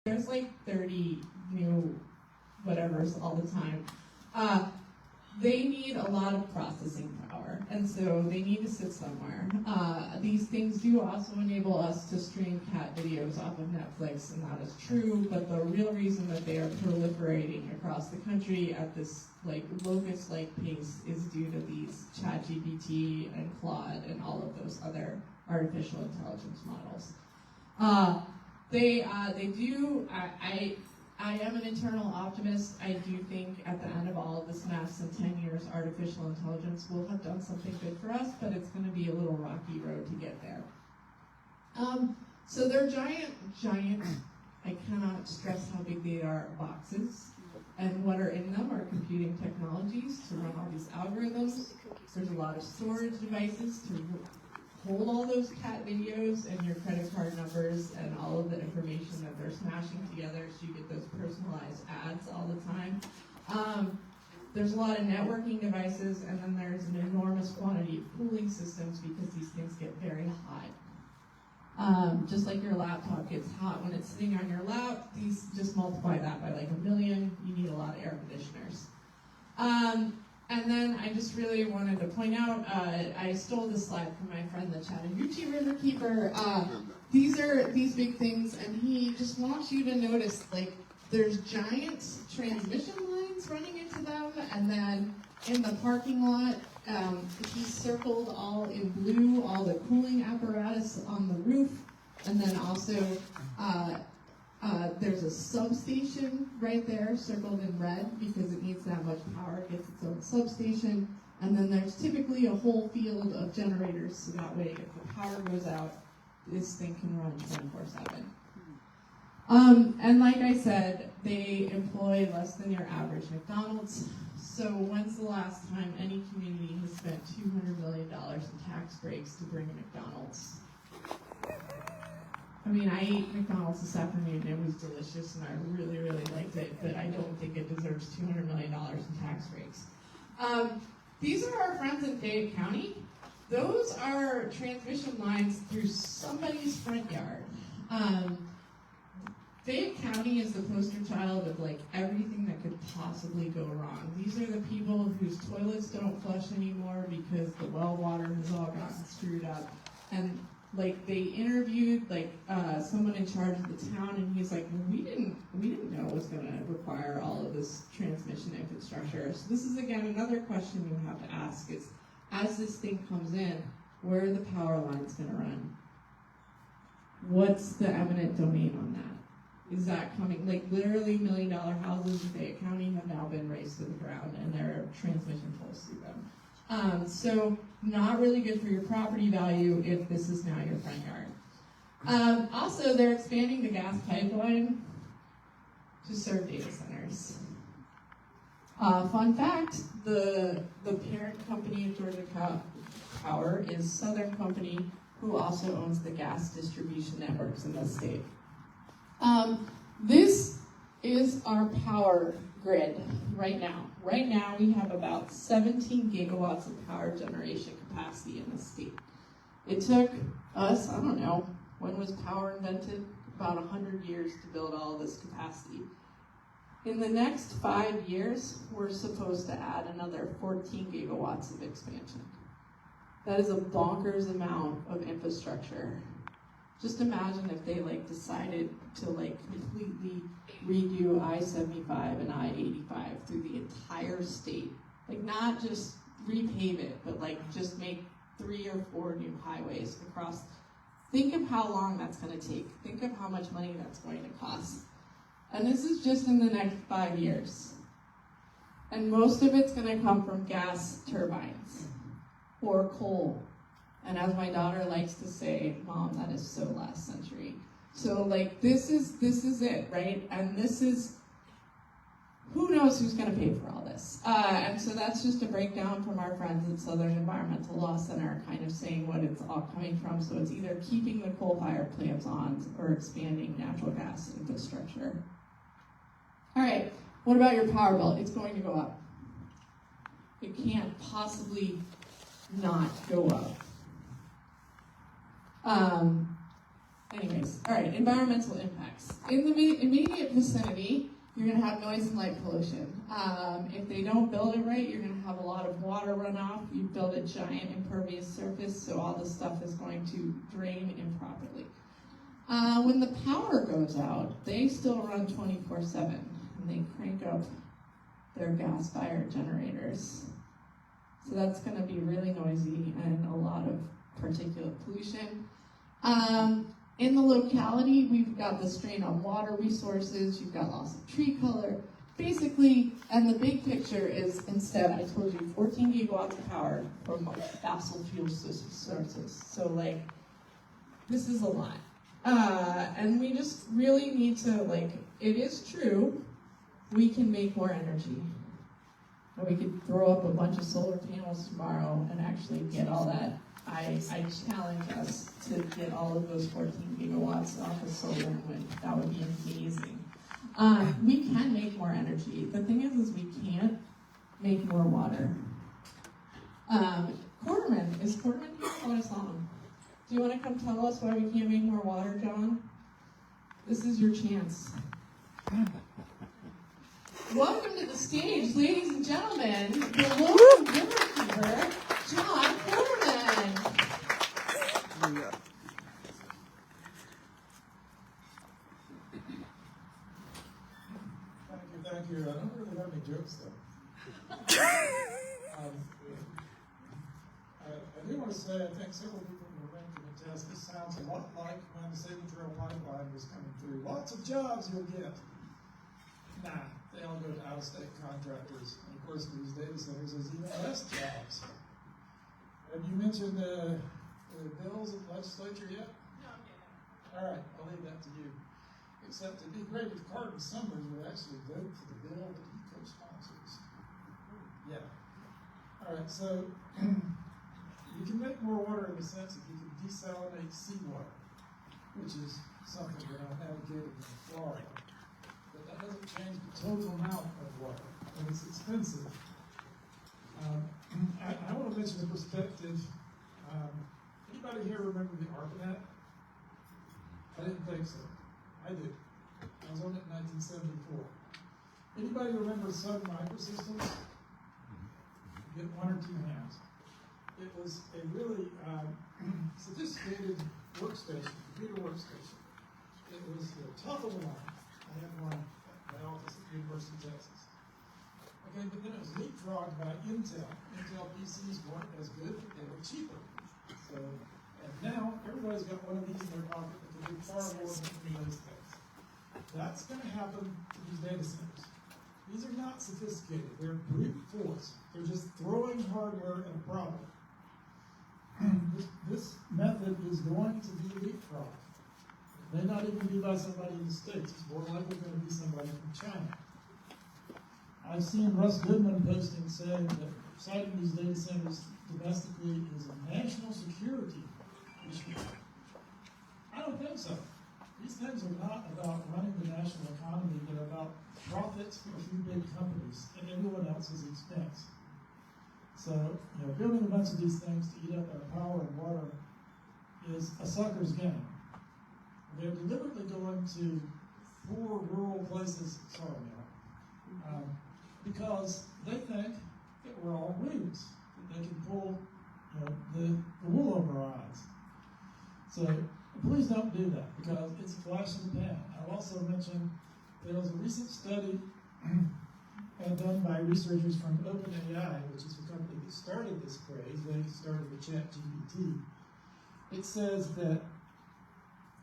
There's like 30 new whatevers all the time. They need a lot of processing power, and so they need to sit somewhere. These things do also enable us to stream cat videos off of Netflix, and that is true, but the real reason that they are proliferating across the country at this like locust-like pace is due to these ChatGPT and Claude and all of those other artificial intelligence models. I am an eternal optimist. I do think at the end of all of this mess in 10 years, artificial intelligence will have done something good for us, but it's going to be a little rocky road to get there. So they're giant, I cannot stress how big they are, boxes. And what are in them are computing technologies to run all these algorithms. There's a lot of storage devices to hold all those cat videos and your credit card numbers and all of the information that they're smashing together so you get those personalized ads all the time. There's a lot of networking devices, and then there's an enormous quantity of cooling systems because these things get very hot. Just like your laptop gets hot when it's sitting on your lap, these just multiply that by like 1 million. You need a lot of air conditioners. And then I just really wanted to point out, I stole this slide from my friend, the Chattahoochee Riverkeeper. These are these big things, and he just wants you to notice, like, there's giant transmission lines running into them, and then in the parking lot, he circled all in blue, all the cooling apparatus on the roof, and then also there's a substation right there circled in red because it needs that much power, it gets its own substation. And then there's typically a whole field of generators, so that way if the power goes out, this thing can run 24/7. And like I said, they employ less than your average McDonald's. So when's the last time any community has spent $200 million in tax breaks to bring a McDonald's? I mean, I ate McDonald's this afternoon, and it was delicious, and I really, really liked it, but I don't think it deserves $200 million in tax breaks. These are our friends in Fayette County. Those are transmission lines through somebody's front yard. Fayette County is the poster child of like everything that could possibly go wrong. These are the people whose toilets don't flush anymore because the well water has all gotten screwed up. And like they interviewed like someone in charge of the town, and he's like, well, we didn't know it was going to require all of this transmission infrastructure. So this is again another question you have to ask: is as this thing comes in, where are the power lines going to run? What's the eminent domain on that? Is that coming? Like literally $1 million houses in Fayette County have now been razed to the ground, and there are transmission poles through them. So not really good for your property value if this is now your front yard. Also, they're expanding the gas pipeline to serve data centers. Fun fact, the parent company of Georgia Power is Southern Company, who also owns the gas distribution networks in the state. This is our power grid right now. Right now, we have about 17 gigawatts of power generation capacity in the state. It took us, I don't know, when was power invented? About 100 years to build all of this capacity. In the next 5 years, we're supposed to add another 14 gigawatts of expansion. That is a bonkers amount of infrastructure. Just imagine if they decided to completely redo I-75 and I-85 through the entire state. Not just repave it, but just make 3 or 4 new highways across. Think of how long that's going to take. Think of how much money that's going to cost. And this is just in the next 5 years. And most of it's going to come from gas turbines or coal. And as my daughter likes to say, Mom, that is so last century. So this is it, right? And this is, who knows who's going to pay for all this? And so that's just a breakdown from our friends at Southern Environmental Law Center, kind of saying what it's all coming from. So it's either keeping the coal-fired plants on or expanding natural gas infrastructure. All right, what about your power bill? It's going to go up. It can't possibly not go up. Anyways, all right, environmental impacts. In the immediate vicinity, you're going to have noise and light pollution. If they don't build it right, you're going to have a lot of water runoff. You build a giant impervious surface, so all this stuff is going to drain improperly. When the power goes out, they still run 24/7, and they crank up their gas-fired generators. So that's going to be really noisy and a lot of particulate pollution. In the locality, we've got the strain on water resources, you've got loss of tree color. Basically, and the big picture is, instead, I told you 14 gigawatts of power from fossil fuel sources. So, like, this is a lot. And we just really need to, like, it is true, we can make more energy. And we could throw up a bunch of solar panels tomorrow and actually get all that. I challenge us to get all of those 14 gigawatts off of solar and wind. That would be amazing. We can make more energy. The thing is we can't make more water. Quarterman, is Quarterman here? I want to saw him. Do you want to come tell us why we can't make more water, John? This is your chance. Welcome to the stage, ladies and gentlemen, the local riverkeeper, John Quarterman. Thank you. I don't really have any jokes, though. I do want to say, I think several people in the room can attest, this sounds a lot like when the Sabin Trail pipeline was coming through. Lots of jobs you'll get. Nah, they all go to out-of-state contractors. And of course, in these data centers, there's even less jobs. Have you mentioned the bills of the legislature yet? No, okay. All right, I'll leave that to you. Except it'd be great if Cardin Summers would actually vote for the bill that he co-sponsors. Yeah. All right, so you can make more water in the sense if you can desalinate seawater, which is something that I'm advocating in Florida. But that doesn't change the total amount of water, and it's expensive. I want to mention the perspective. Anybody here remember the ARPANET? I didn't think so. I do. I was on it in 1974. Anybody remember Sun Microsystems? Get one or two hands. It was a really sophisticated workstation, computer workstation. It was the top of the line. I had one at my office at the University of Texas. Okay, but then it was leapfrogged by Intel. Intel PCs weren't as good, but they were cheaper. So, and now everybody's got one of these in their pocket that can do far more than those things. That's going to happen to these data centers. These are not sophisticated. They're brute force. They're just throwing hardware at a problem. This method is going to be leapfrogged. It may not even be by somebody in the States. It's more likely going to be somebody from China. I've seen Russ Goodman posting saying that siting these data centers domestically is a national security issue. I don't think so. These things are not about running the national economy. They're about profits for a few big companies at everyone else's expense. So, building a bunch of these things to eat up our power and water is a sucker's game. They're deliberately going to poor rural places, because they think that we're all rubes, that they can pull the wool over our eyes. So please don't do that, because it's a flash in the pan. I'll also mention there was a recent study done by researchers from OpenAI, which is the company that started this craze. They started with ChatGPT. It says that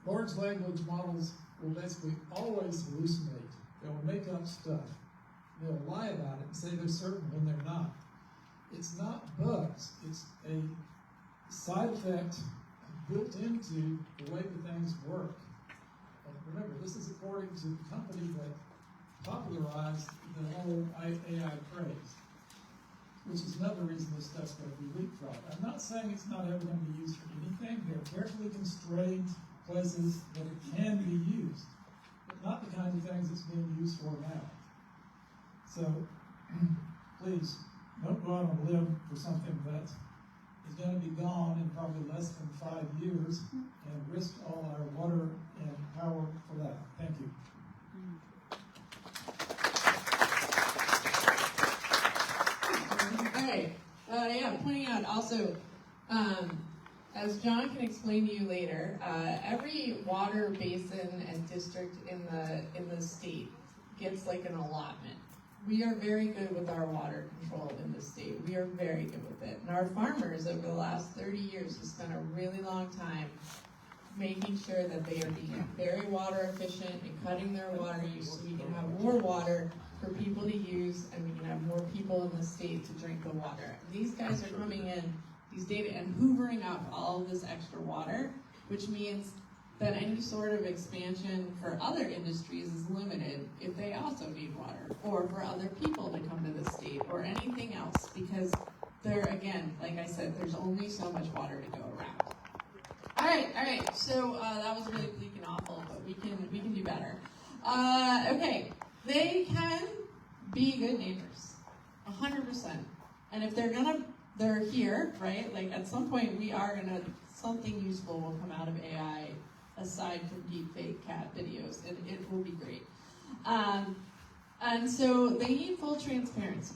large language models will basically always hallucinate. They'll make up stuff. They'll lie about it and say they're certain when they're not. It's not bugs. It's a side effect built into the way that things work. And remember, this is according to the company that popularized the whole AI craze, which is another reason this stuff's going to be leapfrogged. I'm not saying it's not ever going to be used for anything. There are carefully constrained places that it can be used, but not the kind of things it's being used for now. So, please, don't go out on a limb for something that is going to be gone in probably less than 5 years, and risk all our water and power for that. Thank you. All right. Yeah, pointing out also, as John can explain to you later, every water basin and district in the state gets like an allotment. We are very good with our water control in the state. We are very good with it. And our farmers over the last 30 years have spent a really long time making sure that they are being very water efficient and cutting their water use so we can have more water for people to use and we can have more people in the state to drink the water. These guys are coming in, these data, and hoovering up all of this extra water, which means that any sort of expansion for other industries is limited if they also need water, or for other people to come to the state, or anything else, because there, again, like I said, there's only so much water to go around. All right, so that was really bleak and awful, but we can do better. Okay, they can be good neighbors, 100%. And if they're here, right? Like at some point something useful will come out of AI aside from deep fake cat videos, and it will be great. And so they need full transparency.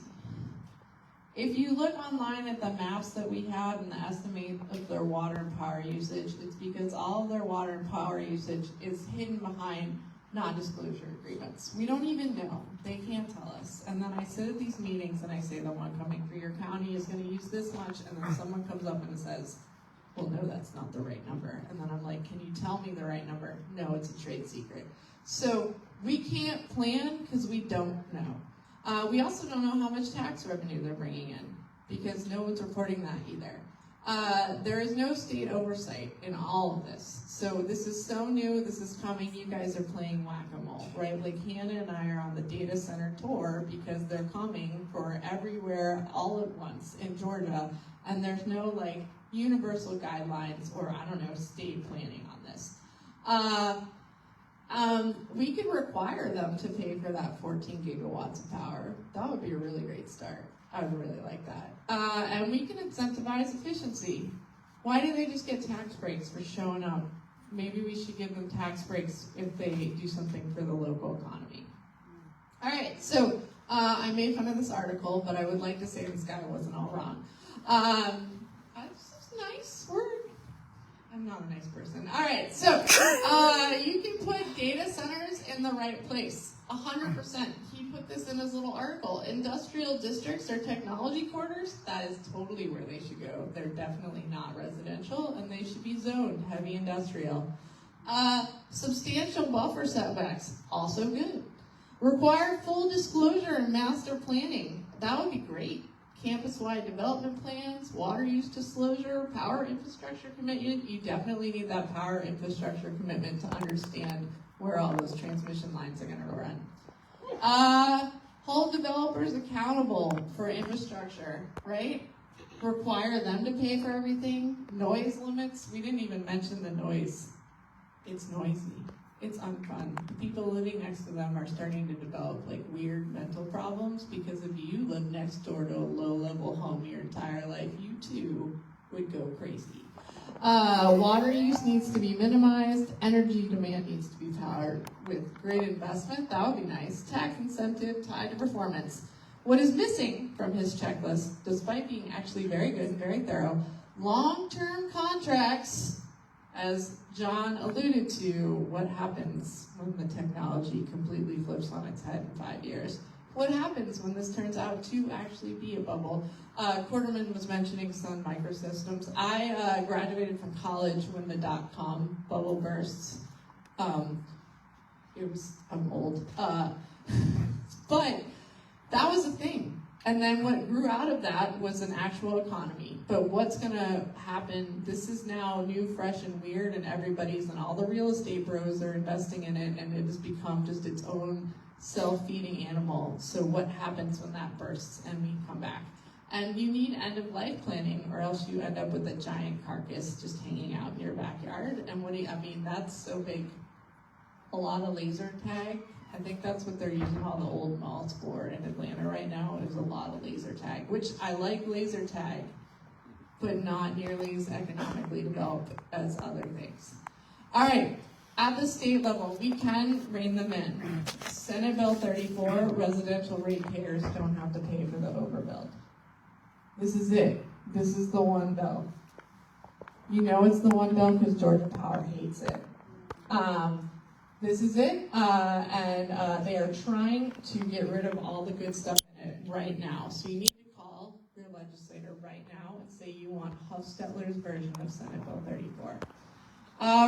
If you look online at the maps that we have and the estimate of their water and power usage, it's because all of their water and power usage is hidden behind non-disclosure agreements. We don't even know. They can't tell us. And then I sit at these meetings and I say the one coming for your county is going to use this much, and then someone comes up and says, well, no, that's not the right number. And then I'm like, can you tell me the right number? No, it's a trade secret. So we can't plan because we don't know. We also don't know how much tax revenue they're bringing in because no one's reporting that either. There is no state oversight in all of this. So this is so new, this is coming, you guys are playing whack-a-mole, right? Like Hannah and I are on the data center tour because they're coming for everywhere all at once in Georgia, and there's no like universal guidelines or I don't know, state planning on this. We could require them to pay for that 14 gigawatts of power. That would be a really great start. I would really like that. And we can incentivize efficiency. Why do they just get tax breaks for showing up? Maybe we should give them tax breaks if they do something for the local economy. All right, so I made fun of this article, but I would like to say this guy wasn't all wrong. That's a nice word. I'm not a nice person. All right, so you can put data centers in the right place, 100%. He put this in his little article. Industrial districts or technology corridors, that is totally where they should go. They're definitely not residential, and they should be zoned heavy industrial. Substantial buffer setbacks, also good. Require full disclosure and master planning. That would be great. Campus-wide development plans, water use disclosure, power infrastructure commitment. You definitely need that power infrastructure commitment to understand where all those transmission lines are going to run. Hold developers accountable for infrastructure, right? Require them to pay for everything. Noise limits. We didn't even mention the noise. It's noisy. It's unfun. The people living next to them are starting to develop like weird mental problems because if you live next door to a low-level home your entire life, you too would go crazy. Water use needs to be minimized. Energy demand needs to be powered with great investment. That would be nice. Tax incentive tied to performance. What is missing from his checklist, despite being actually very good and very thorough, long-term contracts. As John alluded to, what happens when the technology completely flips on its head in 5 years? What happens when this turns out to actually be a bubble? Quarterman was mentioning Sun Microsystems. I graduated from college when the dot-com bubble burst. I'm old. But that was a thing. And then what grew out of that was an actual economy. But what's going to happen, this is now new, fresh, and weird, and all the real estate bros are investing in it, and it has become just its own self-feeding animal. So what happens when that bursts and we come back? And you need end-of-life planning, or else you end up with a giant carcass just hanging out in your backyard. And that's so big. A lot of laser tag. I think that's what they're using all the old malls for in Atlanta right now, is a lot of laser tag, which I like laser tag, but not nearly as economically developed as other things. All right, at the state level, we can rein them in. Senate Bill 34, residential ratepayers don't have to pay for the overbuild. This is it. This is the one bill. You know it's the one bill because Georgia Power hates it. This is it, and they are trying to get rid of all the good stuff in it right now. So you need to call your legislator right now and say you want Huffstetler's version of Senate Bill 34.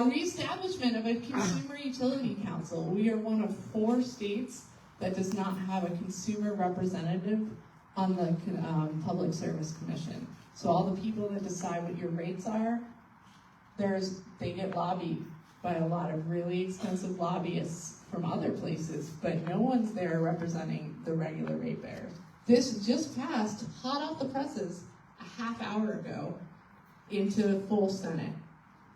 Reestablishment of a Consumer Utility Council. We are one of 4 states that does not have a consumer representative on the Public Service Commission. So all the people that decide what your rates are, they get lobbied by a lot of really expensive lobbyists from other places, but no one's there representing the regular ratepayers. This just passed, hot off the presses, a half hour ago into full Senate.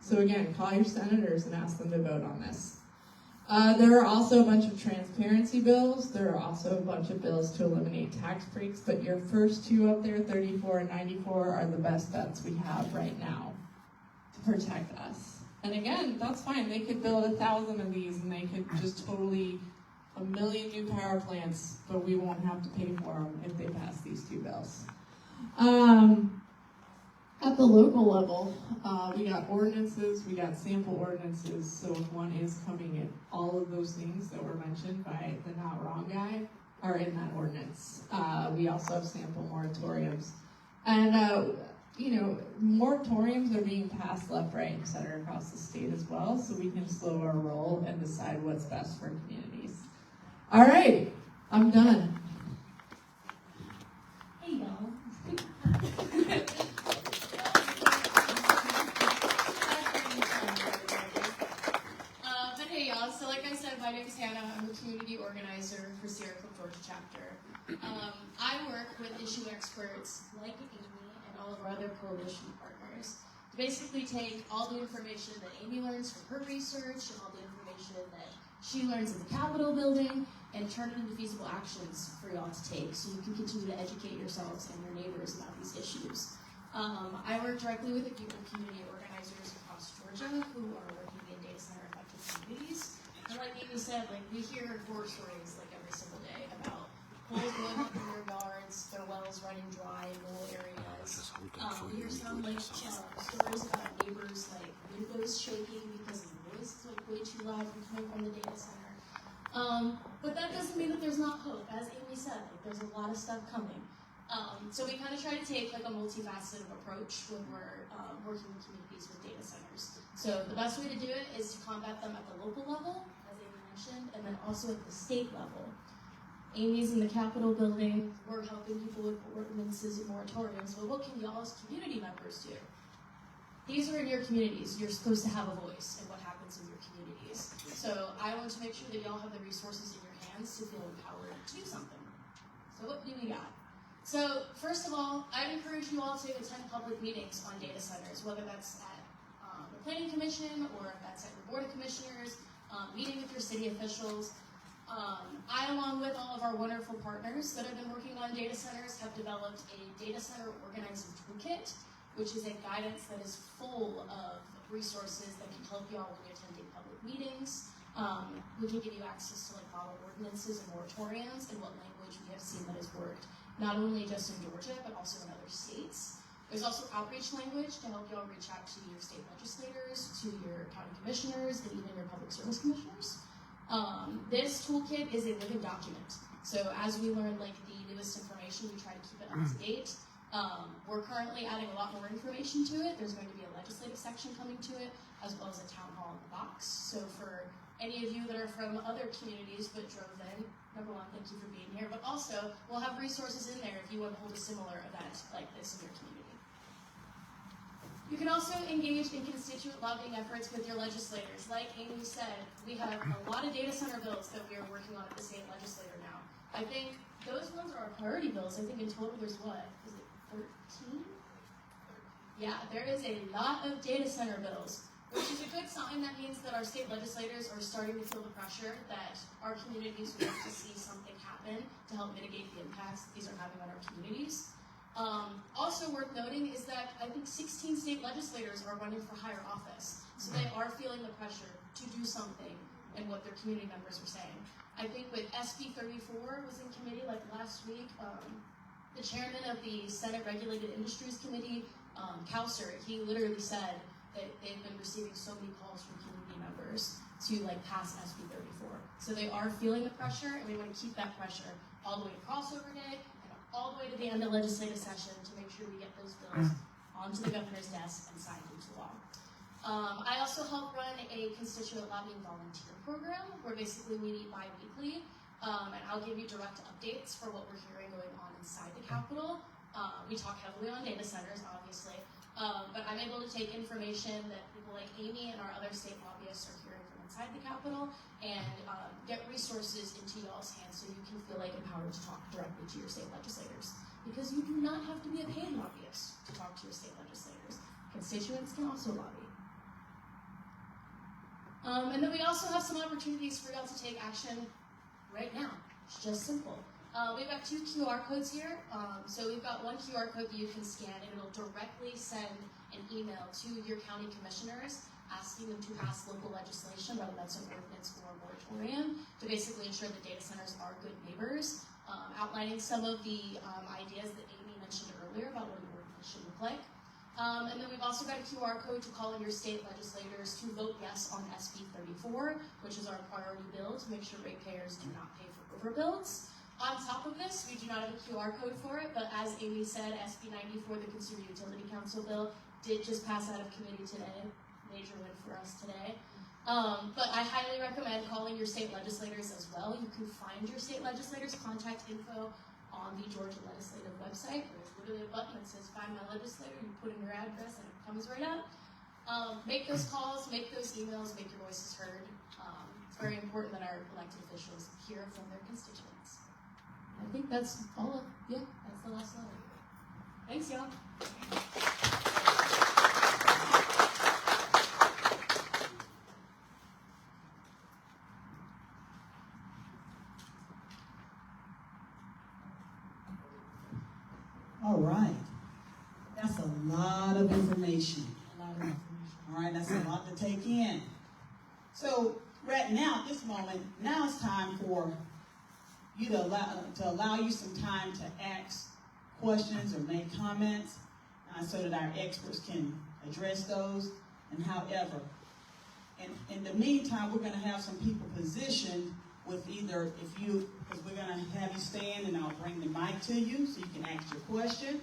So again, call your senators and ask them to vote on this. There are also a bunch of transparency bills. There are also a bunch of bills to eliminate tax breaks, but your first 2 up there, 34 and 94, are the best bets we have right now to protect us. And again, that's fine. They could build 1,000 of these and they could just totally, 1 million new power plants, but we won't have to pay for them if they pass these 2 bills. At the local level, we got ordinances, we got sample ordinances, so if one is coming in, all of those things that were mentioned by the not wrong guy are in that ordinance. We also have sample moratoriums. And, moratoriums are being passed left, right, and center across the state as well, so we can slow our roll and decide what's best for communities. All right, I'm done. Hey, y'all. So like I said, my name is Hannah. I'm a community organizer for Sierra Club Georgia chapter. I work with issue experts like Amy and all of our other coalition partners to basically take all the information that Amy learns from her research and all the information that she learns in the Capitol building and turn it into feasible actions for y'all to take so you can continue to educate yourselves and your neighbors about these issues. I work directly with a group of community organizers across Georgia who are working in data center effective communities. And like Amy said, we hear horror stories every single day about holes blowing up in their yards, their wells running dry in rural areas. We hear some stories about neighbors windows shaking because the noise is way too loud coming from the data center. But that doesn't mean that there's not hope. As Amy said, there's a lot of stuff coming. So we kind of try to take a multifaceted approach when we're working with communities with data centers. So the best way to do it is to combat them at the local level, as Amy mentioned, and then also at the state level. Amy's in the Capitol building. We're helping people with ordinances and moratoriums. But what can y'all as community members do? These are in your communities. You're supposed to have a voice in what happens in your communities. So I want to make sure that y'all have the resources in your hands to feel empowered to do something. So what do we got? So first of all, I'd encourage you all to attend public meetings on data centers, whether that's at the Planning Commission or if that's at your Board of Commissioners, meeting with your city officials. I, along with all of our wonderful partners that have been working on data centers, have developed a data center organizing toolkit, which is a guidance that is full of resources that can help you all when you're attending public meetings. We can give you access to model ordinances and moratoriums and what language we have seen that has worked, not only just in Georgia, but also in other states. There's also outreach language to help y'all reach out to your state legislators, to your county commissioners, and even your public service commissioners. This toolkit is a living document. So as we learn the newest information, we try to keep it up to date. We're currently adding a lot more information to it. There's going to be a legislative section coming to it, as well as a town hall in the box. So for any of you that are from other communities but drove in, number one, thank you for being here. But also, we'll have resources in there if you want to hold a similar event like this in your community. You can also engage in constituent lobbying efforts with your legislators. Like Amy said, we have a lot of data center bills that we are working on at the state legislature now. I think those ones are our priority bills. I think in total there's what? Is it 13? Yeah, there is a lot of data center bills, which is a good sign. That means that our state legislators are starting to feel the pressure that our communities want to see something happen to help mitigate the impacts that these are having on our communities. Also worth noting is that I think 16 state legislators are running for higher office. So they are feeling the pressure to do something in what their community members are saying. I think with SB 34 was in committee like last week, the chairman of the Senate Regulated Industries Committee, Kouser, he literally said that they've been receiving so many calls from community members to like pass SB 34. So they are feeling the pressure, and we want to keep that pressure all the way to crossover day and all the way to the end of legislative session to make sure we get those bills onto the governor's desk and signed into law. I also help run a constituent lobbying volunteer program where basically we meet bi-weekly, and I'll give you direct updates for what we're hearing going on inside the Capitol. We talk heavily on data centers, obviously, but I'm able to take information that people like Amy and our other state lobbyists are hearing from inside the Capitol and get resources into y'all's hands so you can feel like empowered to talk directly to your state legislators. Because you do not have to be a paid lobbyist to talk to your state legislators. Constituents can also lobby. And then we also have some opportunities for y'all to take action right now. It's just simple. We've got 2 QR codes here. So we've got one QR code that you can scan, and it'll directly send an email to your county commissioners asking them to pass local legislation, whether that's an ordinance or a moratorium, to basically ensure that data centers are good neighbors, outlining some of the ideas that Amy mentioned earlier about what an ordinance should look like. And then we've also got a QR code to call on your state legislators to vote yes on SB 34, which is our priority bill to make sure ratepayers do not pay for overbuilds. On top of this, we do not have a QR code for it, but as Amy said, SB 94, the Consumer Utility Council bill, did just pass out of committee today. Major win for us today. But I highly recommend calling your state legislators as well. You can find your state legislators' contact info on the Georgia Legislative website. There's literally a button that says find my legislator. You put in your address and it comes right up. Make those calls, make those emails, make your voices heard. It's very important that our elected officials hear from their constituents. I think that's all that's the last slide. Thanks, y'all. All right. That's a lot of information. All right, that's a lot to take in. So right now, at this moment, now it's time for you to allow you some time to ask questions or make comments so that our experts can address those. And however, in the meantime, we're going to have some people positioned with either, because we're going to have you stand and I'll bring the mic to you so you can ask your question.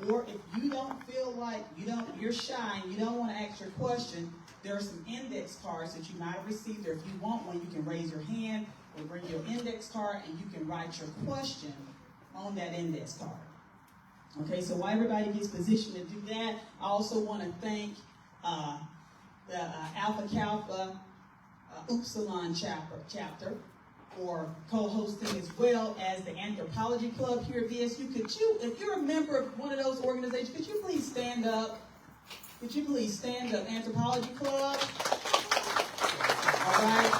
Or if you don't feel like you're shy and you don't want to ask your question, there are some index cards that you might have received, or if you want one, you can raise your hand or bring your index card and you can write your question on that index card. Okay, so while everybody gets positioned to do that, I also want to thank the Alpha Kappa Upsilon chapter for co-hosting, as well as the Anthropology Club here at VSU. If you're a member of one of those organizations, could you please stand up? Could you please stand up, Anthropology Club? All right.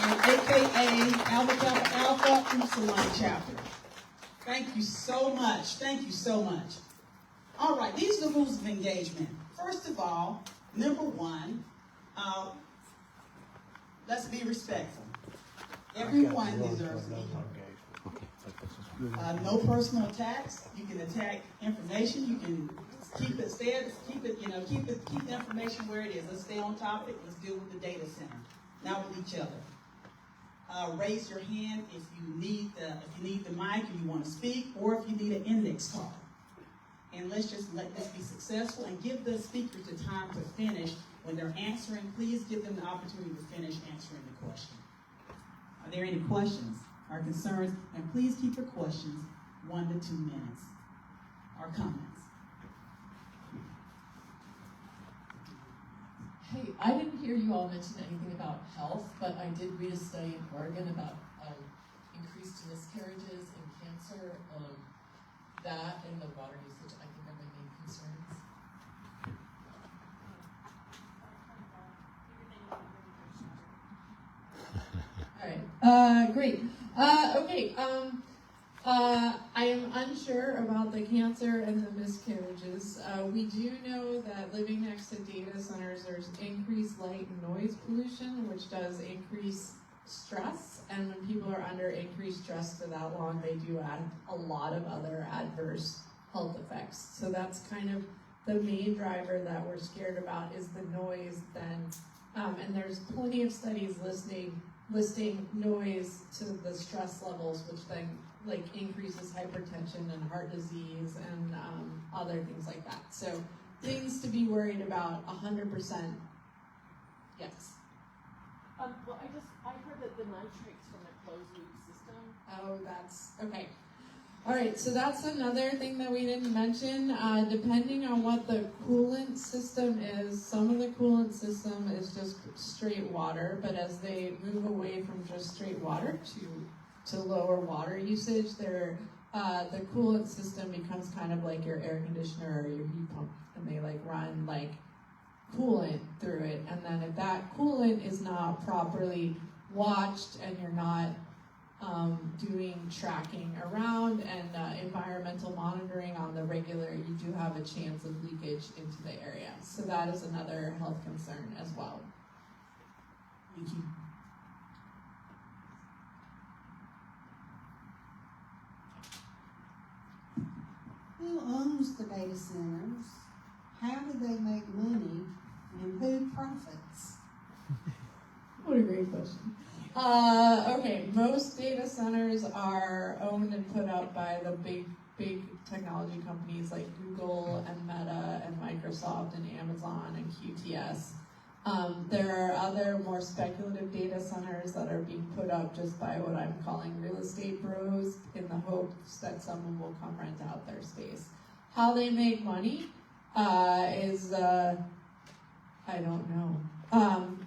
And AKA Alpha Kappa Alpha Upsilon chapter. Thank you so much. Thank you so much. All right, these are the rules of engagement. First of all, number one, let's be respectful. Everyone deserves an equal. No personal attacks. You can attack information. You can keep the information where it is. Let's stay on topic. Let's deal with the data center, not with each other. Raise your hand if you need the mic and you want to speak, or if you need an index card. And let's just let this be successful and give the speakers the time to finish. When they're answering, please give them the opportunity to finish answering the question. Are there any questions or concerns? And please keep your questions 1 to 2 minutes. Or comments. Hey, I didn't hear you all mention anything about health, but I did read a study in Oregon about increased miscarriages and cancer. That and the water usage, I think, are my main concerns. All right, great. Okay, I am unsure about the cancer and the miscarriages. We do know that living next to data centers, there's increased light and noise pollution, which does increase stress. And when people are under increased stress for that long, they do add a lot of other adverse health effects. So that's kind of the main driver that we're scared about is the noise then. And there's plenty of studies listing noise to the stress levels, which then like increases hypertension and heart disease and other things like that. So things to be worried about, 100%. Yes. Well, I heard that the nitrates from a closed loop system. Oh, that's okay. All right, so that's another thing that we didn't mention. Depending on what the coolant system is, some of the coolant system is just straight water, but as they move away from just straight water to lower water usage, the coolant system becomes kind of like your air conditioner or your heat pump, and they like run like coolant through it. And then if that coolant is not properly watched and you're not doing tracking around and environmental monitoring on the regular, you do have a chance of leakage into the area. So that is another health concern as well. Thank you. Who owns the data centers? How do they make money? And who profits? What a great question. Okay, most data centers are owned and put up by the big technology companies like Google and Meta and Microsoft and Amazon and QTS. There are other more speculative data centers that are being put up just by what I'm calling real estate bros in the hopes that someone will come rent out their space. How they make money is, I don't know.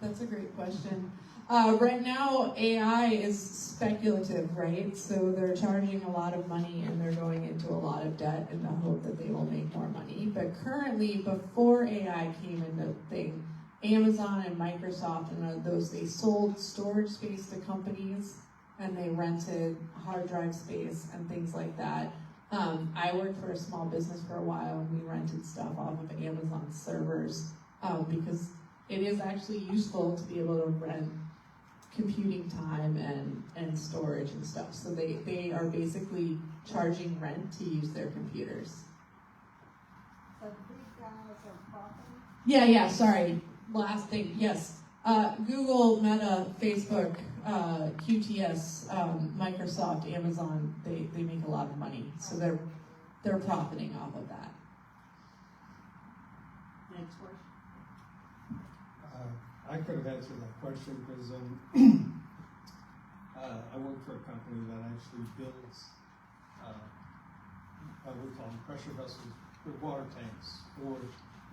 That's a great question. Right now, AI is speculative, right? So they're charging a lot of money and they're going into a lot of debt in the hope that they will make more money. But currently, before AI came into the thing, Amazon and Microsoft and those, they sold storage space to companies and they rented hard drive space and things like that. I worked for a small business for a while and we rented stuff off of Amazon servers because it is actually useful to be able to rent computing time and storage and stuff. So they are basically charging rent to use their computers. So the big guys are profiting? Yeah, sorry. Last thing, yes. Google, Meta, Facebook, QTS, Microsoft, Amazon, they make a lot of money. So they're profiting off of that. Next question. I could have answered that question because I work for a company that actually builds what we call them pressure vessels, the water tanks for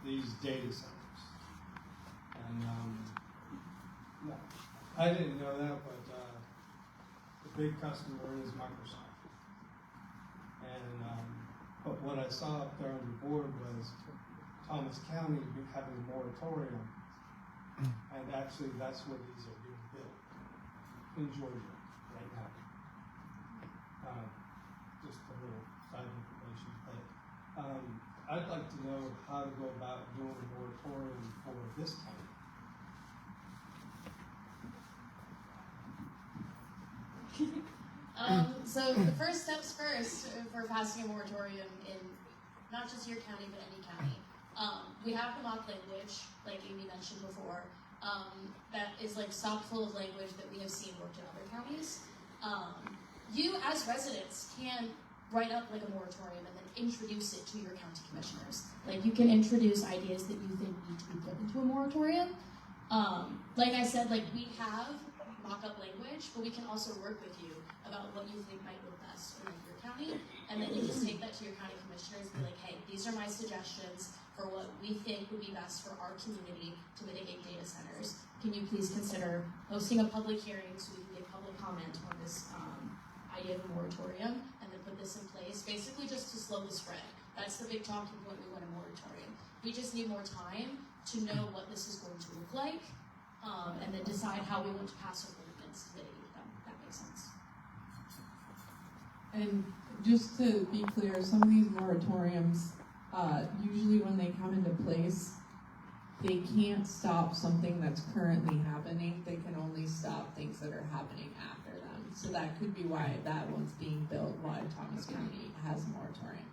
these data centers. And I didn't know that, but the big customer is Microsoft. And but what I saw up there on the board was Thomas County having a moratorium. And actually, that's where these are being built, in Georgia, right now. Just a little side information. But I'd like to know how to go about doing a moratorium for this county. So the first steps first for passing a moratorium in not just your county, but any county. We have the mock language, like Amy mentioned before, that is like stock full of language that we have seen worked in other counties. You as residents can write up like a moratorium and then introduce it to your county commissioners. Like you can introduce ideas that you think need to be put into a moratorium. Like I said, like we have mock-up language, but we can also work with you about what you think might work best in your county, and then you just take that to your county commissioners and be like, hey, these are my suggestions for what we think would be best for our community to mitigate data centers. Can you please consider hosting a public hearing so we can get public comment on this idea of a moratorium, and then put this in place, basically just to slow the spread. That's the big talking point, we want a moratorium. We just need more time to know what this is going to look like, and then decide how we want to pass our ordinance to mitigate them. That makes sense. And just to be clear, some of these moratoriums, usually when they come into place, they can't stop something that's currently happening. They can only stop things that are happening after them. So that could be why that one's being built, why Thomas County has a moratorium.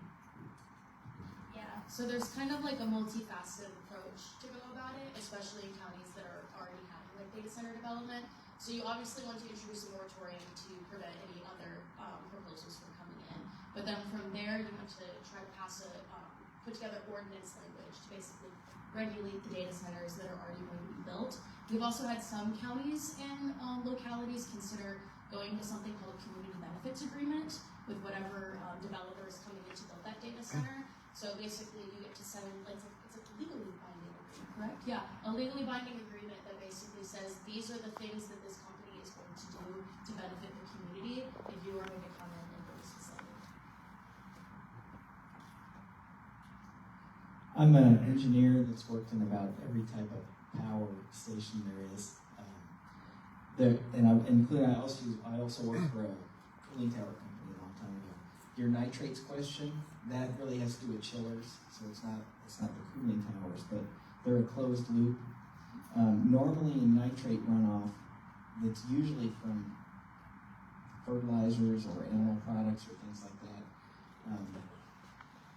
Yeah, so there's kind of like a multifaceted approach to go about it, especially in counties that are already having like data center development. So you obviously want to introduce a moratorium to prevent any other proposals from coming in. But then from there, you want to try to put together ordinance language to basically regulate the data centers that are already going to be built. We've also had some counties and localities consider going to something called a community benefits agreement with whatever developer is coming in to build that data center. So basically, you get to send, it's a legally binding agreement, correct? Yeah, a legally binding agreement that basically says these are the things that this company is going to do to benefit the community if you are going to come in and build this facility. I'm an engineer that's worked in about every type of power station there is. I also worked for a cooling tower company a long time ago. Your nitrates question, that really has to do with chillers, so it's not the cooling towers, but they're a closed loop. Normally in nitrate runoff, it's usually from fertilizers or animal products or things like that.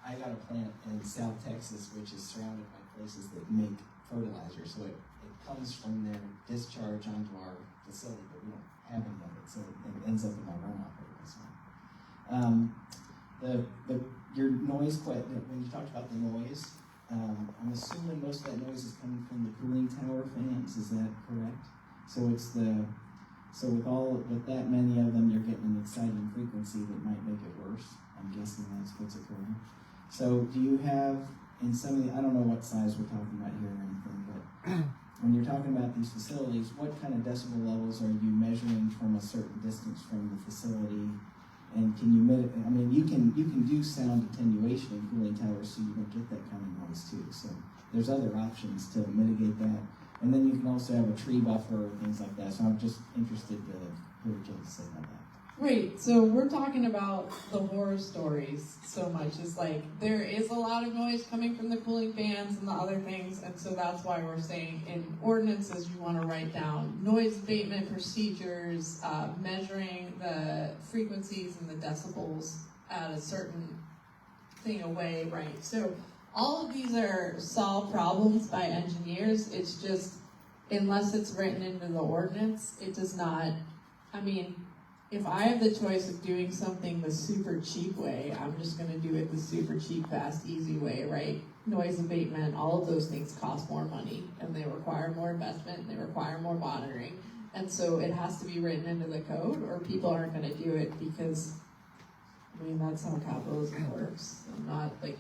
I got a plant in South Texas which is surrounded by places that make fertilizer, so it comes from their discharge onto our facility, but we don't have any of it, so it ends up in my runoff every once in a while. Your noise when you talked about the noise, I'm assuming most of that noise is coming from the cooling tower fans. Is that correct? So with that many of them, you're getting an exciting frequency that might make it worse. I'm guessing that's what's occurring. So do you have in some of the, I don't know what size we're talking about here or anything, but when you're talking about these facilities, what kind of decibel levels are you measuring from a certain distance from the facility? And can you you can do sound attenuation in cooling towers so you don't get that kind of noise too. So there's other options to mitigate that. And then you can also have a tree buffer or things like that. So I'm just interested to hear what you have to say about that. Right, so we're talking about the horror stories so much. It's like there is a lot of noise coming from the cooling fans and the other things, and so that's why we're saying in ordinances you want to write down noise abatement procedures, measuring the frequencies and the decibels at a certain thing away, right? So all of these are solved problems by engineers. It's just, unless it's written into the ordinance, it does not, if I have the choice of doing something the super cheap way, I'm just going to do it the super cheap, fast, easy way, right? Noise abatement, all of those things cost more money, and they require more investment, and they require more monitoring. And so it has to be written into the code, or people aren't going to do it because, that's how capitalism works.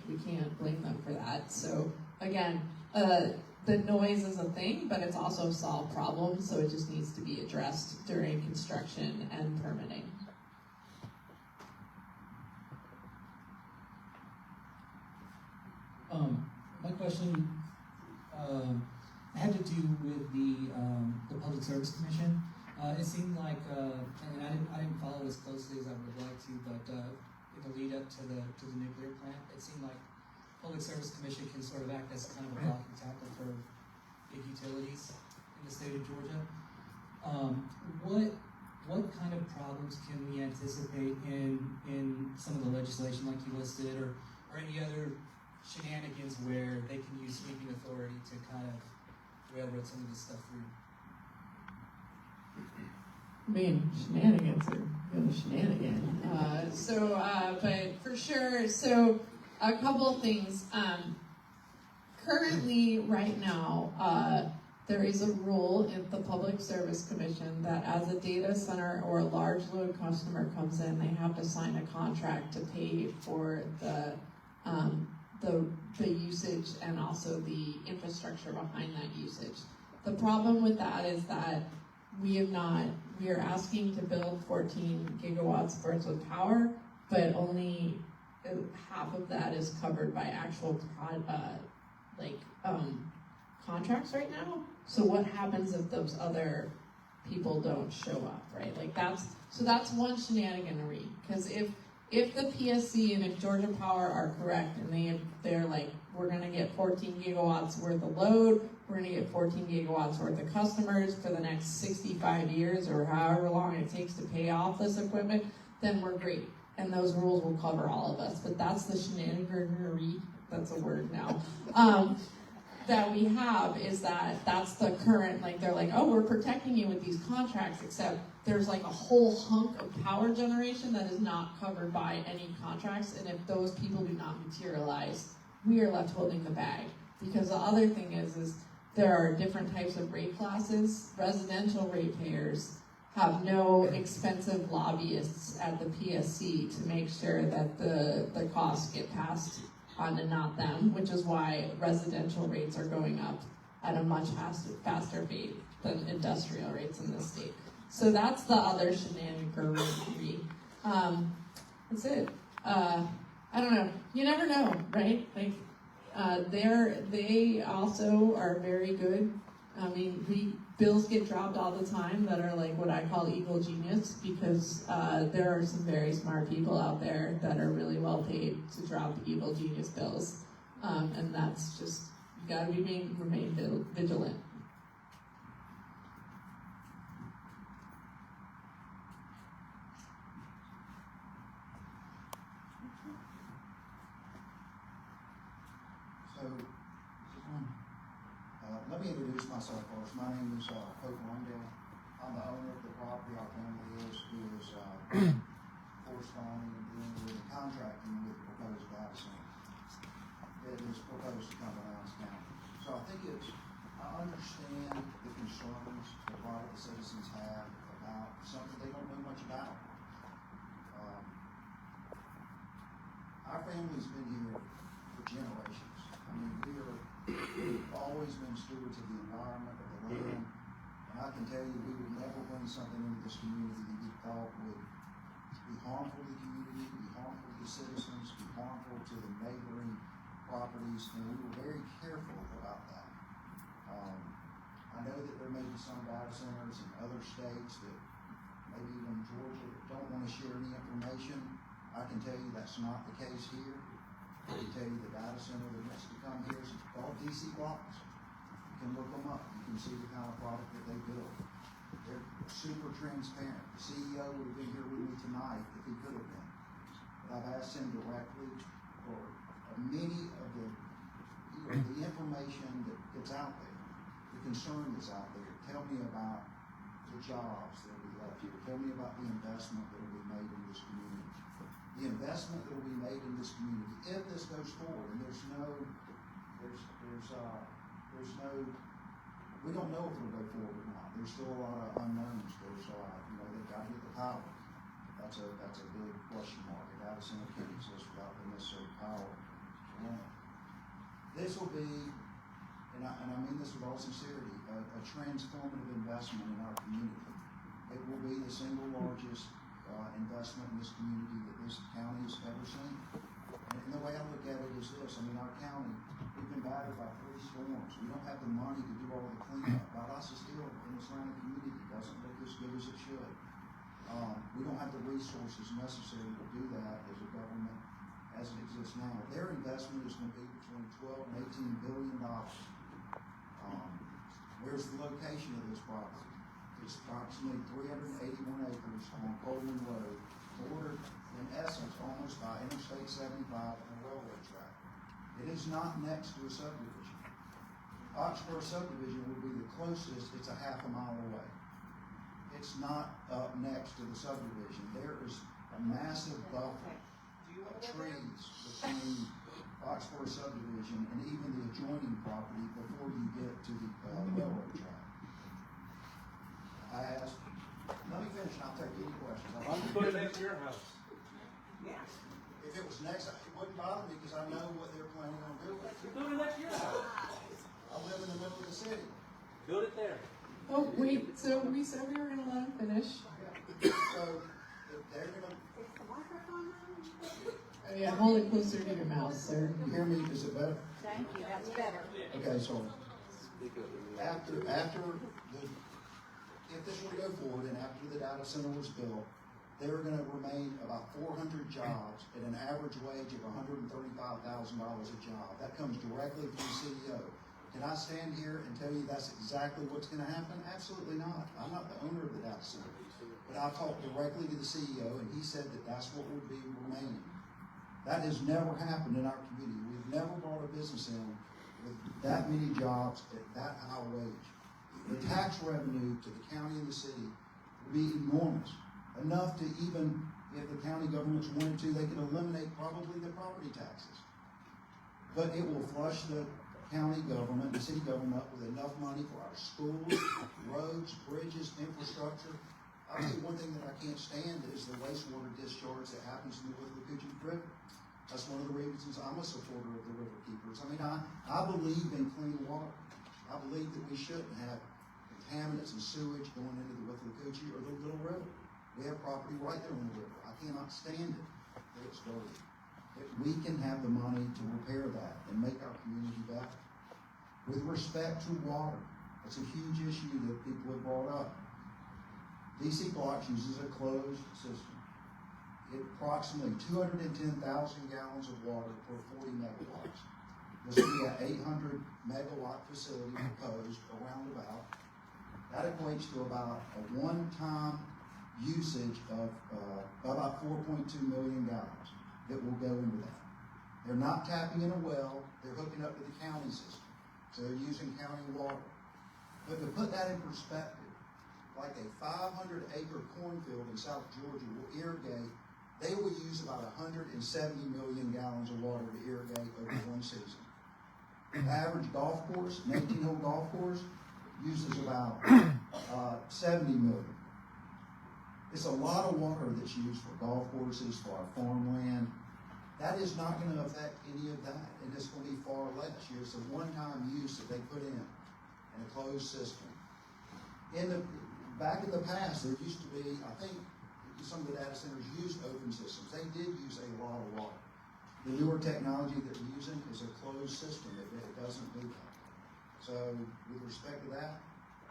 We can't blame them for that. So again, the noise is a thing, but it's also a solved problem, so it just needs to be addressed during construction and permitting. My question had to do with the Public Service Commission. It seemed like, and I didn't follow as closely as I would like to, but in the lead up to the nuclear plant, it seemed like Public Service Commission can sort of act as kind of a block and tackle for big utilities in the state of Georgia. What kind of problems can we anticipate in some of the legislation like you listed, or any other shenanigans where they can use sweeping authority to kind of railroad some of this stuff through? Shenanigans are going to shenanigan. But for sure, so a couple of things. Currently, right now, there is a rule in the Public Service Commission that as a data center or a large load customer comes in, they have to sign a contract to pay for the usage and also the infrastructure behind that usage. The problem with that is that we are asking to build 14 gigawatts worth of power, but only half of that is covered by actual contracts right now. So what happens if those other people don't show up, right? That's one shenaniganery. Because if the PSC and if Georgia Power are correct and they're like, we're gonna get 14 gigawatts worth of load, we're gonna get 14 gigawatts worth of customers for the next 65 years or however long it takes to pay off this equipment, then we're great. And those rules will cover all of us. But that's the shenaniganery, that's a word now, that we have, is that's the current, like they're like, oh, we're protecting you with these contracts, except there's like a whole hunk of power generation that is not covered by any contracts, and if those people do not materialize, we are left holding the bag. Because the other thing is there are different types of rate classes. Residential ratepayers have no expensive lobbyists at the PSC to make sure that the costs get passed on to not them, which is why residential rates are going up at a much faster rate than industrial rates in this state. So that's the other shenaniganery. That's it. I don't know. You never know, right? Like, they also are very good. I mean, bills get dropped all the time that are like what I call evil genius, because there are some very smart people out there that are really well paid to drop evil genius bills. And that's just, you gotta remain vigilant. Let me introduce myself first. My name is Langdale. I'm the owner of the property. Our family is corresponding and dealing with and contracting with the proposed data center. It is proposed to come to Lowndes County. So I think I understand the concerns that a lot of the citizens have about something they don't know much about. Our family's been here for generations. I mean, we've always been stewards of the environment, of the land, and I can tell you we would never bring something into this community that we thought would be harmful to the community, be harmful to the citizens, be harmful to the neighboring properties, and we were very careful about that. I know that there may be some data centers in other states that maybe even Georgia that don't want to share any information. I can tell you that's not the case here. I can tell you the data center that wants to come here is called DC Blocks. You can look them up. You can see the kind of product that they build. They're super transparent. The CEO would have been here with me tonight if he could have been. But I've asked him directly for many of the information that's out there, the concern that's out there. Tell me about the jobs that will be left here. Tell me about the investment that will be made in this community. The investment that will be made in this community, if this goes forward, and we don't know if it'll go forward or not. There's still a lot of unknowns. They've got to get the power. That's a big question mark. A data center can't exist without the necessary power to run it. This will be, and I mean this with all sincerity, a transformative investment in our community. It will be the single largest investment in this community that this county has ever seen. And the way I look at it is this: I mean, our county, we've been battered by 3 storms. We don't have the money to do all the cleanup. Valdosta still in the surrounding community doesn't look as good as it should. We don't have the resources necessary to do that as a government as it exists now. Their investment is going to be between $12 and $18 billion. Where's the location of this property? It's approximately 381 acres on Coleman Road, bordered in essence almost by Interstate 75 and a railroad track. It is not next to a subdivision. Oxford subdivision would be the closest. It's a half a mile away. It's not up next to the subdivision. There is a massive buffer of trees between Oxford subdivision and even the adjoining property before you get to the railroad track. I asked, let me finish and I'll take any questions. I'm put it next to your house. Yeah. If it was next, it wouldn't bother me because I know what they're planning on doing. Build it next to your house. I live in the middle of the city. Build it there. Oh, wait, so we said we were going to let him finish. So, if they're going to... Oh, yeah, hold it closer to your mouth, sir. You hear me? Is it better? Thank you, that's better. Okay, so after if this were to go forward and after the data center was built, there are going to remain about 400 jobs at an average wage of $135,000 a job. That comes directly from the CEO. Can I stand here and tell you that's exactly what's going to happen? Absolutely not. I'm not the owner of the data center. But I talked directly to the CEO, and he said that that's what would be remaining. That has never happened in our community. We've never brought a business in with that many jobs at that high wage. The tax revenue to the county and the city would be enormous, enough to even, if the county governments wanted to, they could eliminate probably the property taxes. But it will flush the county government, the city government up with enough money for our schools, roads, bridges, infrastructure. I'll tell you one thing that I can't stand is the wastewater discharge that happens in the Withlacoochee River. That's one of the reasons I'm a supporter of the River Keepers. I mean, I believe in clean water. I believe that we shouldn't have contaminants and sewage going into the Withlacoochee or the Little River. We have property right there on the river. I cannot stand it that it's dirty. If we can have the money to repair that and make our community better. With respect to water, it's a huge issue that people have brought up. DC Blocks uses a closed system. Approximately 210,000 gallons of water per 40 megawatts. This will be an 800 megawatt facility proposed around about. That equates to about a one-time usage of about 4.2 million gallons that will go into that. They're not tapping in a well, they're hooking up to the county system. So they're using county water. But to put that in perspective, like a 500-acre cornfield in South Georgia will irrigate, they will use about 170 million gallons of water to irrigate over one season. The average golf course, an 18-hole golf course, uses about 70 million. It's a lot of water that's used for golf courses, for our farmland. That is not going to affect any of that, and it's going to be far less. It's a one-time use that they put in a closed system. Back in the past, there used to be, I think, some of the data centers used open systems. They did use a lot of water. The newer technology that we're using is a closed system. It doesn't do that. So, with respect to that,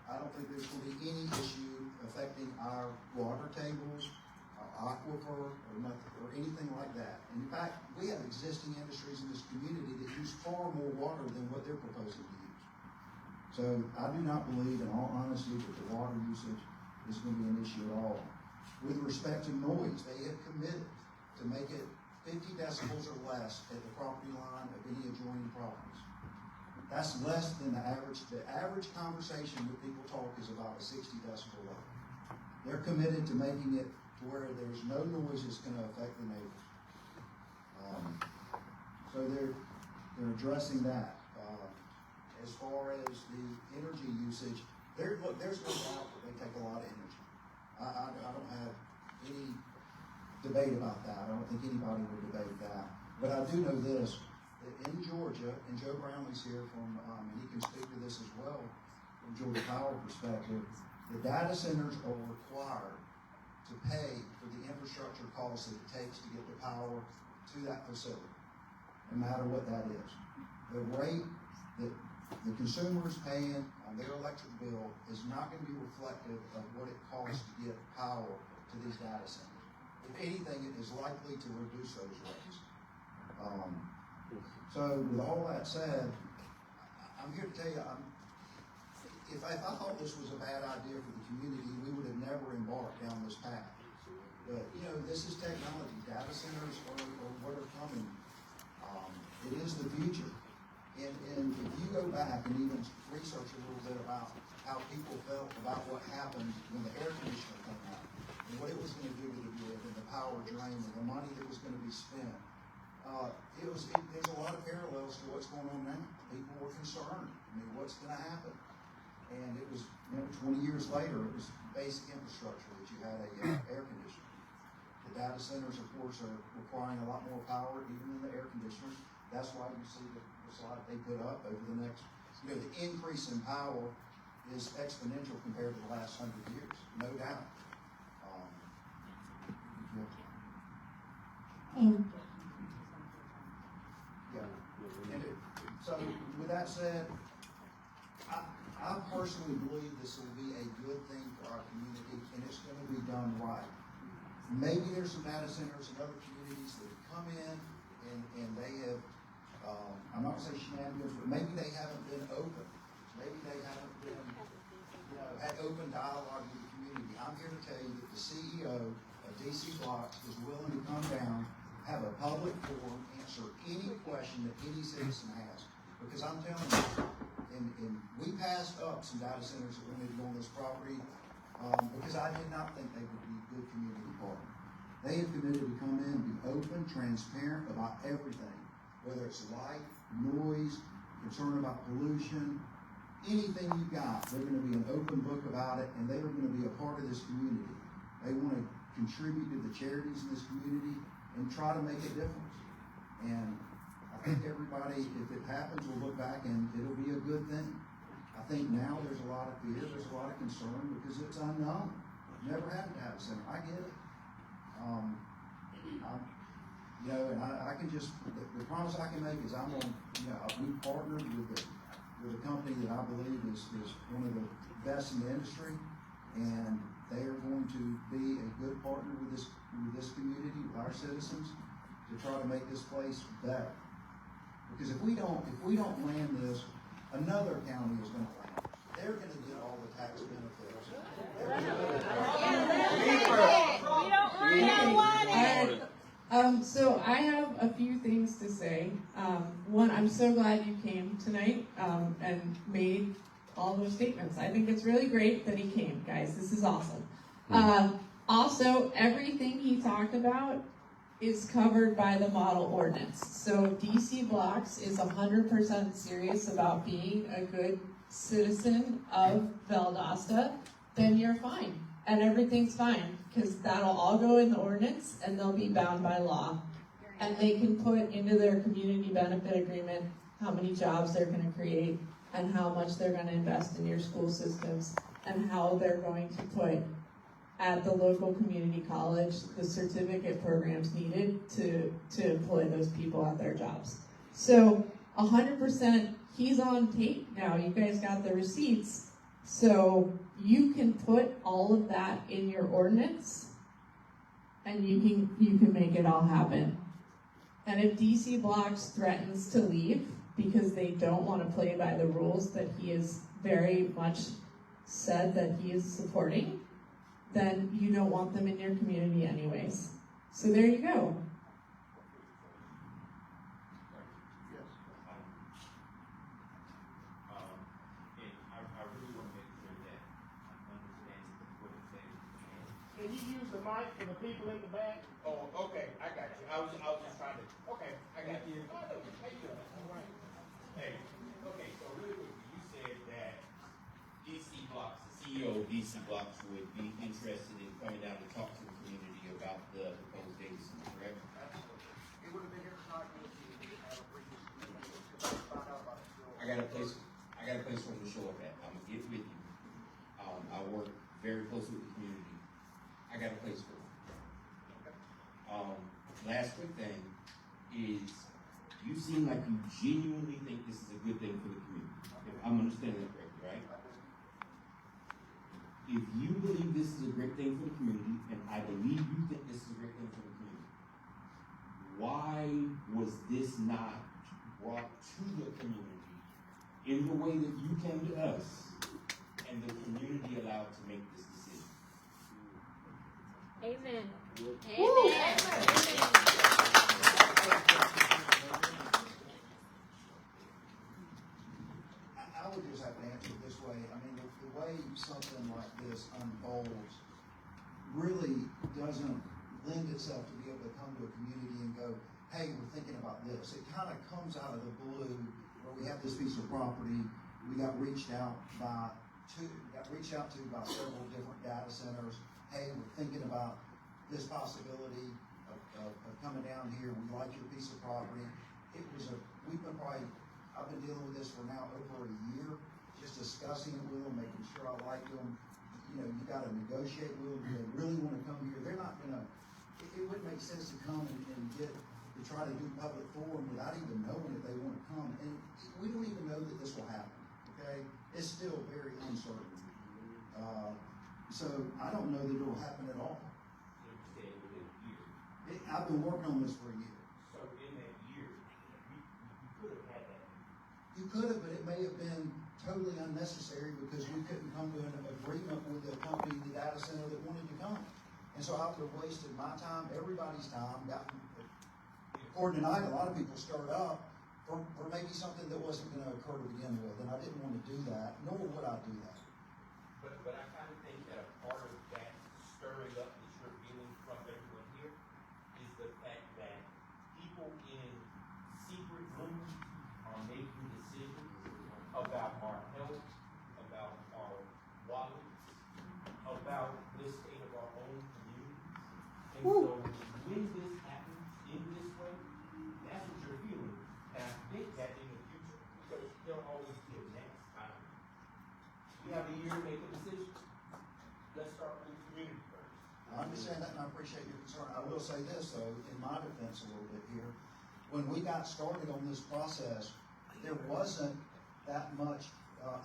I don't think there's going to be any issue affecting our water tables, our aquifer, or anything like that. And in fact, we have existing industries in this community that use far more water than what they're proposing to use. So I do not believe, in all honesty, that the water usage is going to be an issue at all. With respect to noise, they have committed to make it 50 decibels or less at the property line of any adjoining properties. That's less than the average. The average conversation that people talk is about a 60 decibel level. They're committed to making it to where there's no noise that's going to affect the neighbors. So they're addressing that. As far as the energy usage, there's no doubt that they take a lot of energy. I don't have any debate about that. I don't think anybody would debate that. But I do know this, that in Georgia, and Joe Brownlee's here from, and he can speak to this as well, from Georgia Power perspective, the data centers are required to pay for the infrastructure costs that it takes to get the power to that facility, no matter what that is. The rate that the consumer is paying on their electric bill is not going to be reflective of what it costs to get power to these data centers. If anything, it is likely to reduce those rates. So with all that said, I'm here to tell you, if I thought this was a bad idea for the community, we would have never embarked down this path. But, this is technology. Data centers are what are coming. It is the future. And if you go back and even research a little bit about how people felt about what happened when the air conditioner came out, and what it was going to do to the grid, and the power drain, and the money that was going to be spent, there's a lot of parallels to what's going on now. People were concerned. What's going to happen? And it was, 20 years later, it was basic infrastructure that you had a air conditioner. The data centers, of course, are requiring a lot more power, even in the air conditioners. That's why you see the slide they put up over the next, the increase in power is exponential compared to the last 100 years, no doubt. So with that said, I personally believe this will be a good thing for our community, and it's going to be done right. maybe there's some data centers in other communities that have come in and they have, I'm not gonna say shenanigans, but maybe they haven't been open. Maybe they haven't been, had open dialogue with the community. I'm here to tell you that the CEO of DC Blocks is willing to come down, have a public forum, answer any question that any citizen has. Because I'm telling you, and we passed up some data centers that wanted to go on this property because I did not think they would be a good community partner. They have committed to come in and be open, transparent about everything, whether it's light, noise, concern about pollution, anything you've got. They're going to be an open book about it, and they are going to be a part of this community. They want to contribute to the charities in this community and try to make a difference. And I think everybody, if it happens, will look back and it'll be a good thing. I think now there's a lot of fear, there's a lot of concern because it's unknown. Never happened to have a center. I get it. And I can just, the promise I can make is I'm on, we partnered with a company that I believe is one of the best in the industry, and they are going to be a good partner with this community, with our citizens, to try to make this place better. Because if we don't land this, another county is going to land. They're going to get all the tax benefits. So I have a few things to say. One, I'm so glad you came tonight and made all those statements. I think it's really great that he came, guys. This is awesome. Also, everything he talked about is covered by the model ordinance. So DC Blocks is 100% serious about being a good citizen of Valdosta, then you're fine. And everything's fine, because that'll all go in the ordinance, and they'll be bound by law. And they can put into their community benefit agreement how many jobs they're going to create, and how much they're going to invest in your school systems, and how they're going to put at the local community college the certificate programs needed to employ those people at their jobs. So 100%, he's on tape now. You guys got the receipts. So you can put all of that in your ordinance, and you can make it all happen. And if DC Blocks threatens to leave because they don't want to play by the rules that he has very much said that he is supporting, then you don't want them in your community anyways. So there you go. Can you use the mic for the people in the back? Oh, okay, I got you. I was just trying to. Okay, I got you. Oh, how you doing? All right. Hey, okay, so really quickly, you said that DC Blocks, the CEO of DC Blocks would be interested in coming down to talk to the community about the proposed data center, correct? Absolutely. He would have been here tonight with you to have a previous meeting because I found out about it. I got a place for him to show up at. I'm gonna get with you. I work very closely with the community. I got a place for him. Last quick thing is, you seem like you genuinely think this is a good thing for the community. If I'm understanding that correctly, right? If you believe this is a great thing for the community, and I believe you think this is a great thing for the community, why was this not brought to the community in the way that you came to us, and the community allowed to make this decision? Amen. Amen. I would just have to answer it this way. I mean, the way something like this unfolds really doesn't lend itself to be able to come to a community and go, hey, we're thinking about this. It kind of comes out of the blue where we have this piece of property. We got reached out to by several different data centers. Hey, we're thinking about this possibility of coming down here. We like your piece of property. I've been dealing with this for now over a year, just discussing it with them, making sure I like them. You got to negotiate with them. Do they really want to come here? They're not going to, it wouldn't make sense to come and try to do public forum without even knowing if they want to come. And we don't even know that this will happen, okay? It's still very uncertain. So I don't know that it will happen at all. You understand, I've been working on this for a year. So in that year, you could have had that. You could have, but it may have been totally unnecessary because we couldn't come to an agreement with the company, the data center that wanted to come. And so I would have wasted my time, everybody's time, according to tonight, a lot of people stirred up for maybe something that wasn't going to occur to begin with, and I didn't want to do that, nor would I do that. But I kind of think that a part of that stirring up that you're feeling from everyone here is the fact that people in secret rooms are making decisions about our health, about our wallets, about the state of our own community. And so when this happens in this way, that's what you're feeling. And I think that in the future, because there'll always be a next time. We have a year to make a decision. Let's start with the community first. I understand that and I appreciate your concern. I will say this though, in my defense a little bit here, when we got started on this process, there wasn't that much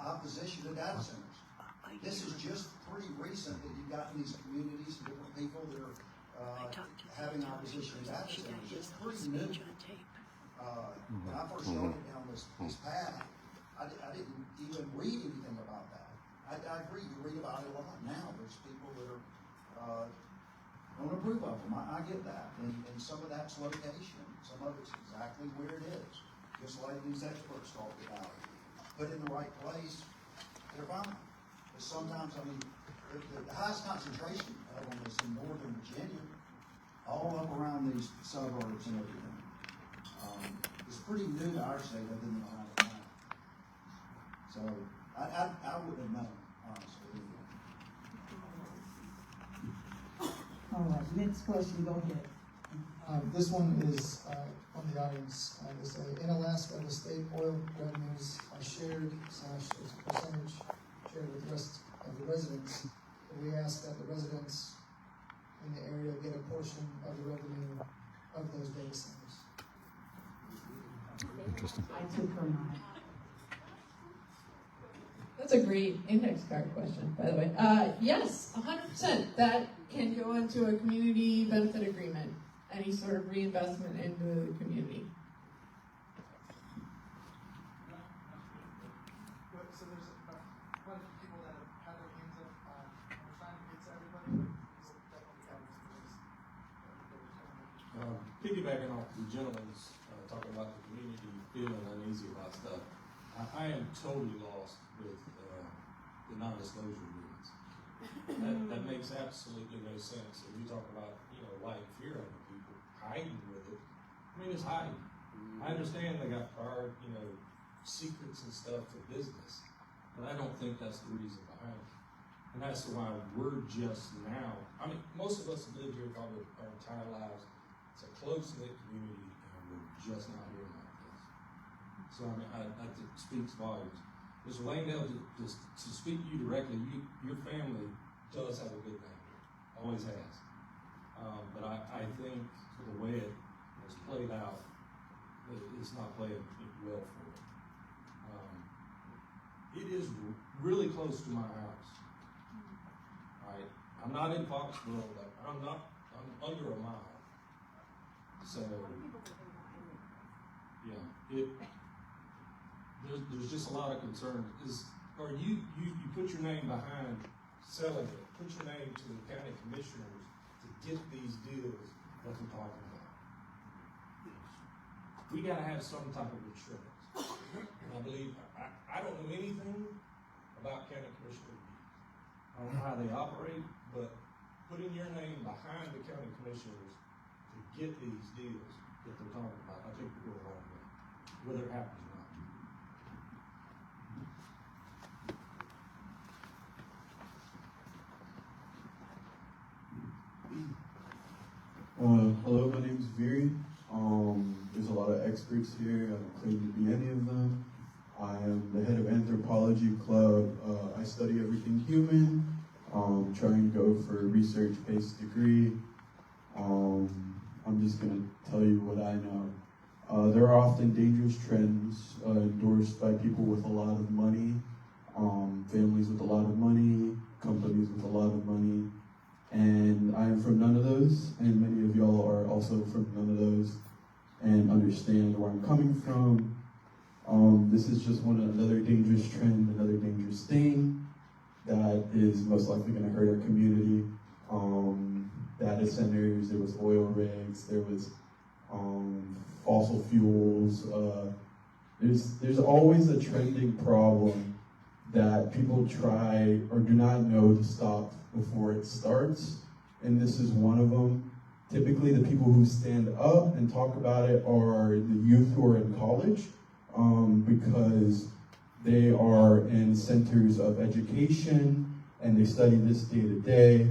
opposition to data centers. This is just pretty recent that you've gotten these communities and different people that are having opposition to data centers. It's pretty new. When I first started down this path, I didn't even read anything about that. I agree, you read about it a lot now. There's people that are don't approve of them. I get that. And some of that's location. Some of it's exactly where it is. Just like these experts talked about. Put in the right place, they're fine. But sometimes, I mean, the highest concentration of them is in northern Virginia, all up around these suburbs and everything. It's pretty new to our state other than Ohio. So I wouldn't have known, honestly. All right, next question, go ahead. This one is from the audience. They say, in Alaska, the state oil revenues are shared / as a percentage shared with the rest of the residents. And we ask that the residents in the area get a portion of the revenue of those data centers. Interesting. I took her mind. That's a great index card question, by the way. Yes, 100%. That can go into a community benefit agreement. Any sort of reinvestment into the community. So there's quite a few people that have had their hands up. We're trying to get to everybody, but Piggybacking off the gentleman's talking about the community feeling uneasy about stuff, I am totally lost with the non-disclosure agreements. That makes absolutely no sense. If you talk about, light fear of the people, hiding with it, I mean, it's hiding. I understand they got prior, secrets and stuff for business, but I don't think that's the reason behind it. And that's why we're just now, I mean, most of us have lived here probably our entire lives. It's a close-knit community, and we're just not hearing like this. So, I mean, I think it speaks volumes. Mr. Langdale, to speak to you directly, your family does have a good name here, always has. But I think the way it was played out, it's not playing well for it. It is really close to my house. Right? I'm not in Foxborough, but I'm under a mile. So, yeah, there's just a lot of concern. Or you put your name behind selling it, put your name to the county commissioners to get these deals that we're talking about. We gotta have some type of insurance. And I believe, I don't know anything about county commissioners. I don't know how they operate, but putting your name behind the county commissioners to get these deals that they're talking about, I think we're going the wrong way, whether it happens or not. Hello, my name is Viri. There's a lot of experts here. I don't claim to be any of them. I am the head of Anthropology Club. I study everything human. Trying to go for a research-based degree. I'm just going to tell you what I know. There are often dangerous trends endorsed by people with a lot of money, families with a lot of money, companies with a lot of money. And I am from none of those, and many of y'all are also from none of those and understand where I'm coming from. This is just another dangerous trend, another dangerous thing that is most likely going to hurt our community. Data centers, there was oil rigs, there was fossil fuels. There's always a trending problem that people try or do not know to stop before it starts, and this is one of them. Typically, the people who stand up and talk about it are the youth who are in college, because they are in centers of education and they study this day to day.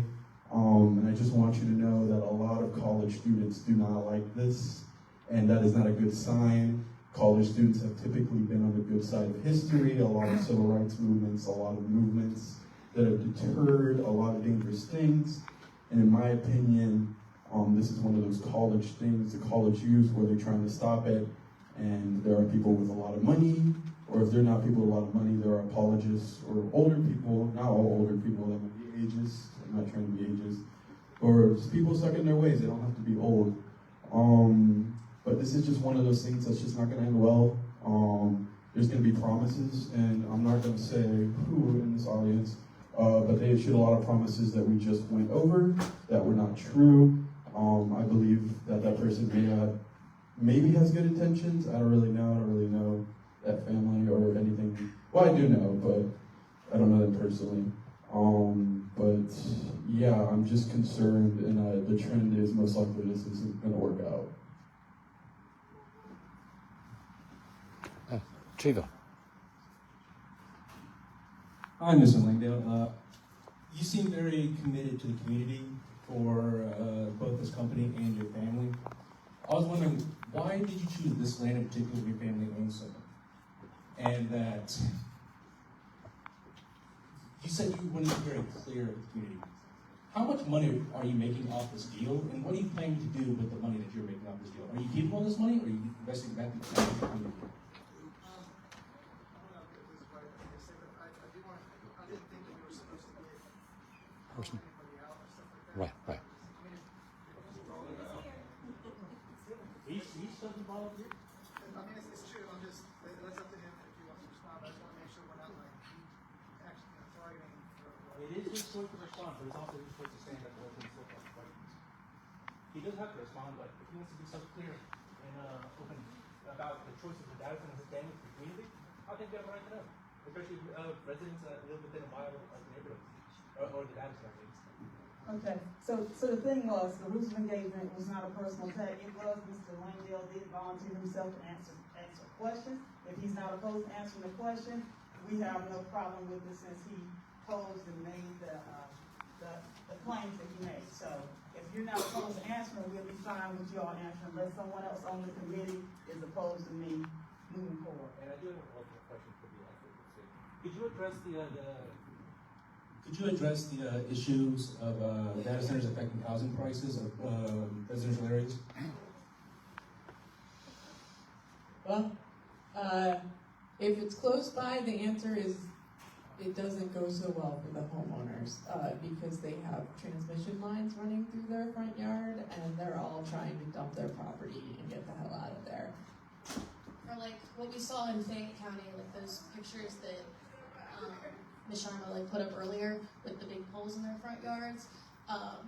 And I just want you to know that a lot of college students do not like this, and that is not a good sign. College students have typically been on the good side of history, a lot of civil rights movements, a lot of movements that have deterred a lot of dangerous things. And in my opinion, this is one of those college things, the college youth, where they're trying to stop it. And there are people with a lot of money, or if they're not people with a lot of money, there are apologists or older people, not all older people, that would be ageist. I'm not trying to be ageist. Or just people stuck in their ways, they don't have to be old. But this is just one of those things that's just not going to end well. There's going to be promises, and I'm not going to say who in this audience, but they issued a lot of promises that we just went over that were not true. I believe that that person maybe has good intentions. I don't really know that family or anything. Well, I do know, but I don't know them personally. But yeah, I'm just concerned, and the trend is most likely this isn't going to work out. Chivo. Hi, Mr. Langdale. You seem very committed to the community for both this company and your family. I was wondering, why did you choose this land in particular if your family owns some? And that you said you wanted to be very clear with the community. How much money are you making off this deal, and what are you planning to do with the money that you're making off this deal? Are you keeping all this money, or are you investing back into the community? Person. Right. He's doesn't volunteer. I mean, it's true. That's up to him if he wants to respond. I just want to make sure we're not like actually targeting. It is his choice to respond, but it's also his choice to stand up and open himself up to questions. He does have to respond, but if he wants to be so clear and open about the choices of data centers and standing for the community, I think they have a right to know, especially residents that live within a mile of the neighborhood or the data center. Okay, so the thing was, the rules of engagement was not a personal attack. It was Mr. Langdale did volunteer himself to answer questions. If he's not opposed to answering the question, we have no problem with it since he posed and made the claims that he made. So if you're not opposed to answering, we'll be fine with you all answering, unless someone else on the committee is opposed to me moving forward. And I do have a question for you. Could you address the issues of data centers affecting housing prices of residential areas? Well, if it's close by, the answer is it doesn't go so well for the homeowners because they have transmission lines running through their front yard, and they're all trying to dump their property and get the hell out of there. Or like what we saw in Fayette County, like those pictures that Ms. Sharma put up earlier with the big poles in their front yards.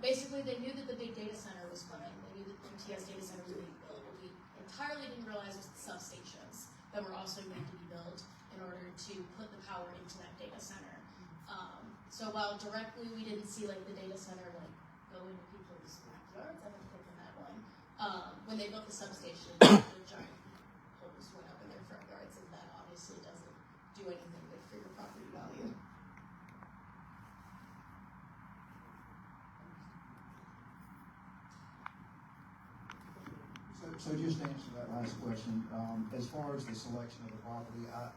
Basically, they knew that the big data center was coming. They knew that the MTS data center was being built. What we entirely didn't realize was the substations that were also going to be built in order to put the power into that data center. So while directly we didn't see the data center go into people's backyards, I haven't taken that one. When they built the substation, the giant poles went up in their front yards, and that obviously doesn't do anything good for your property value. So just to answer that last question, as far as the selection of the property, I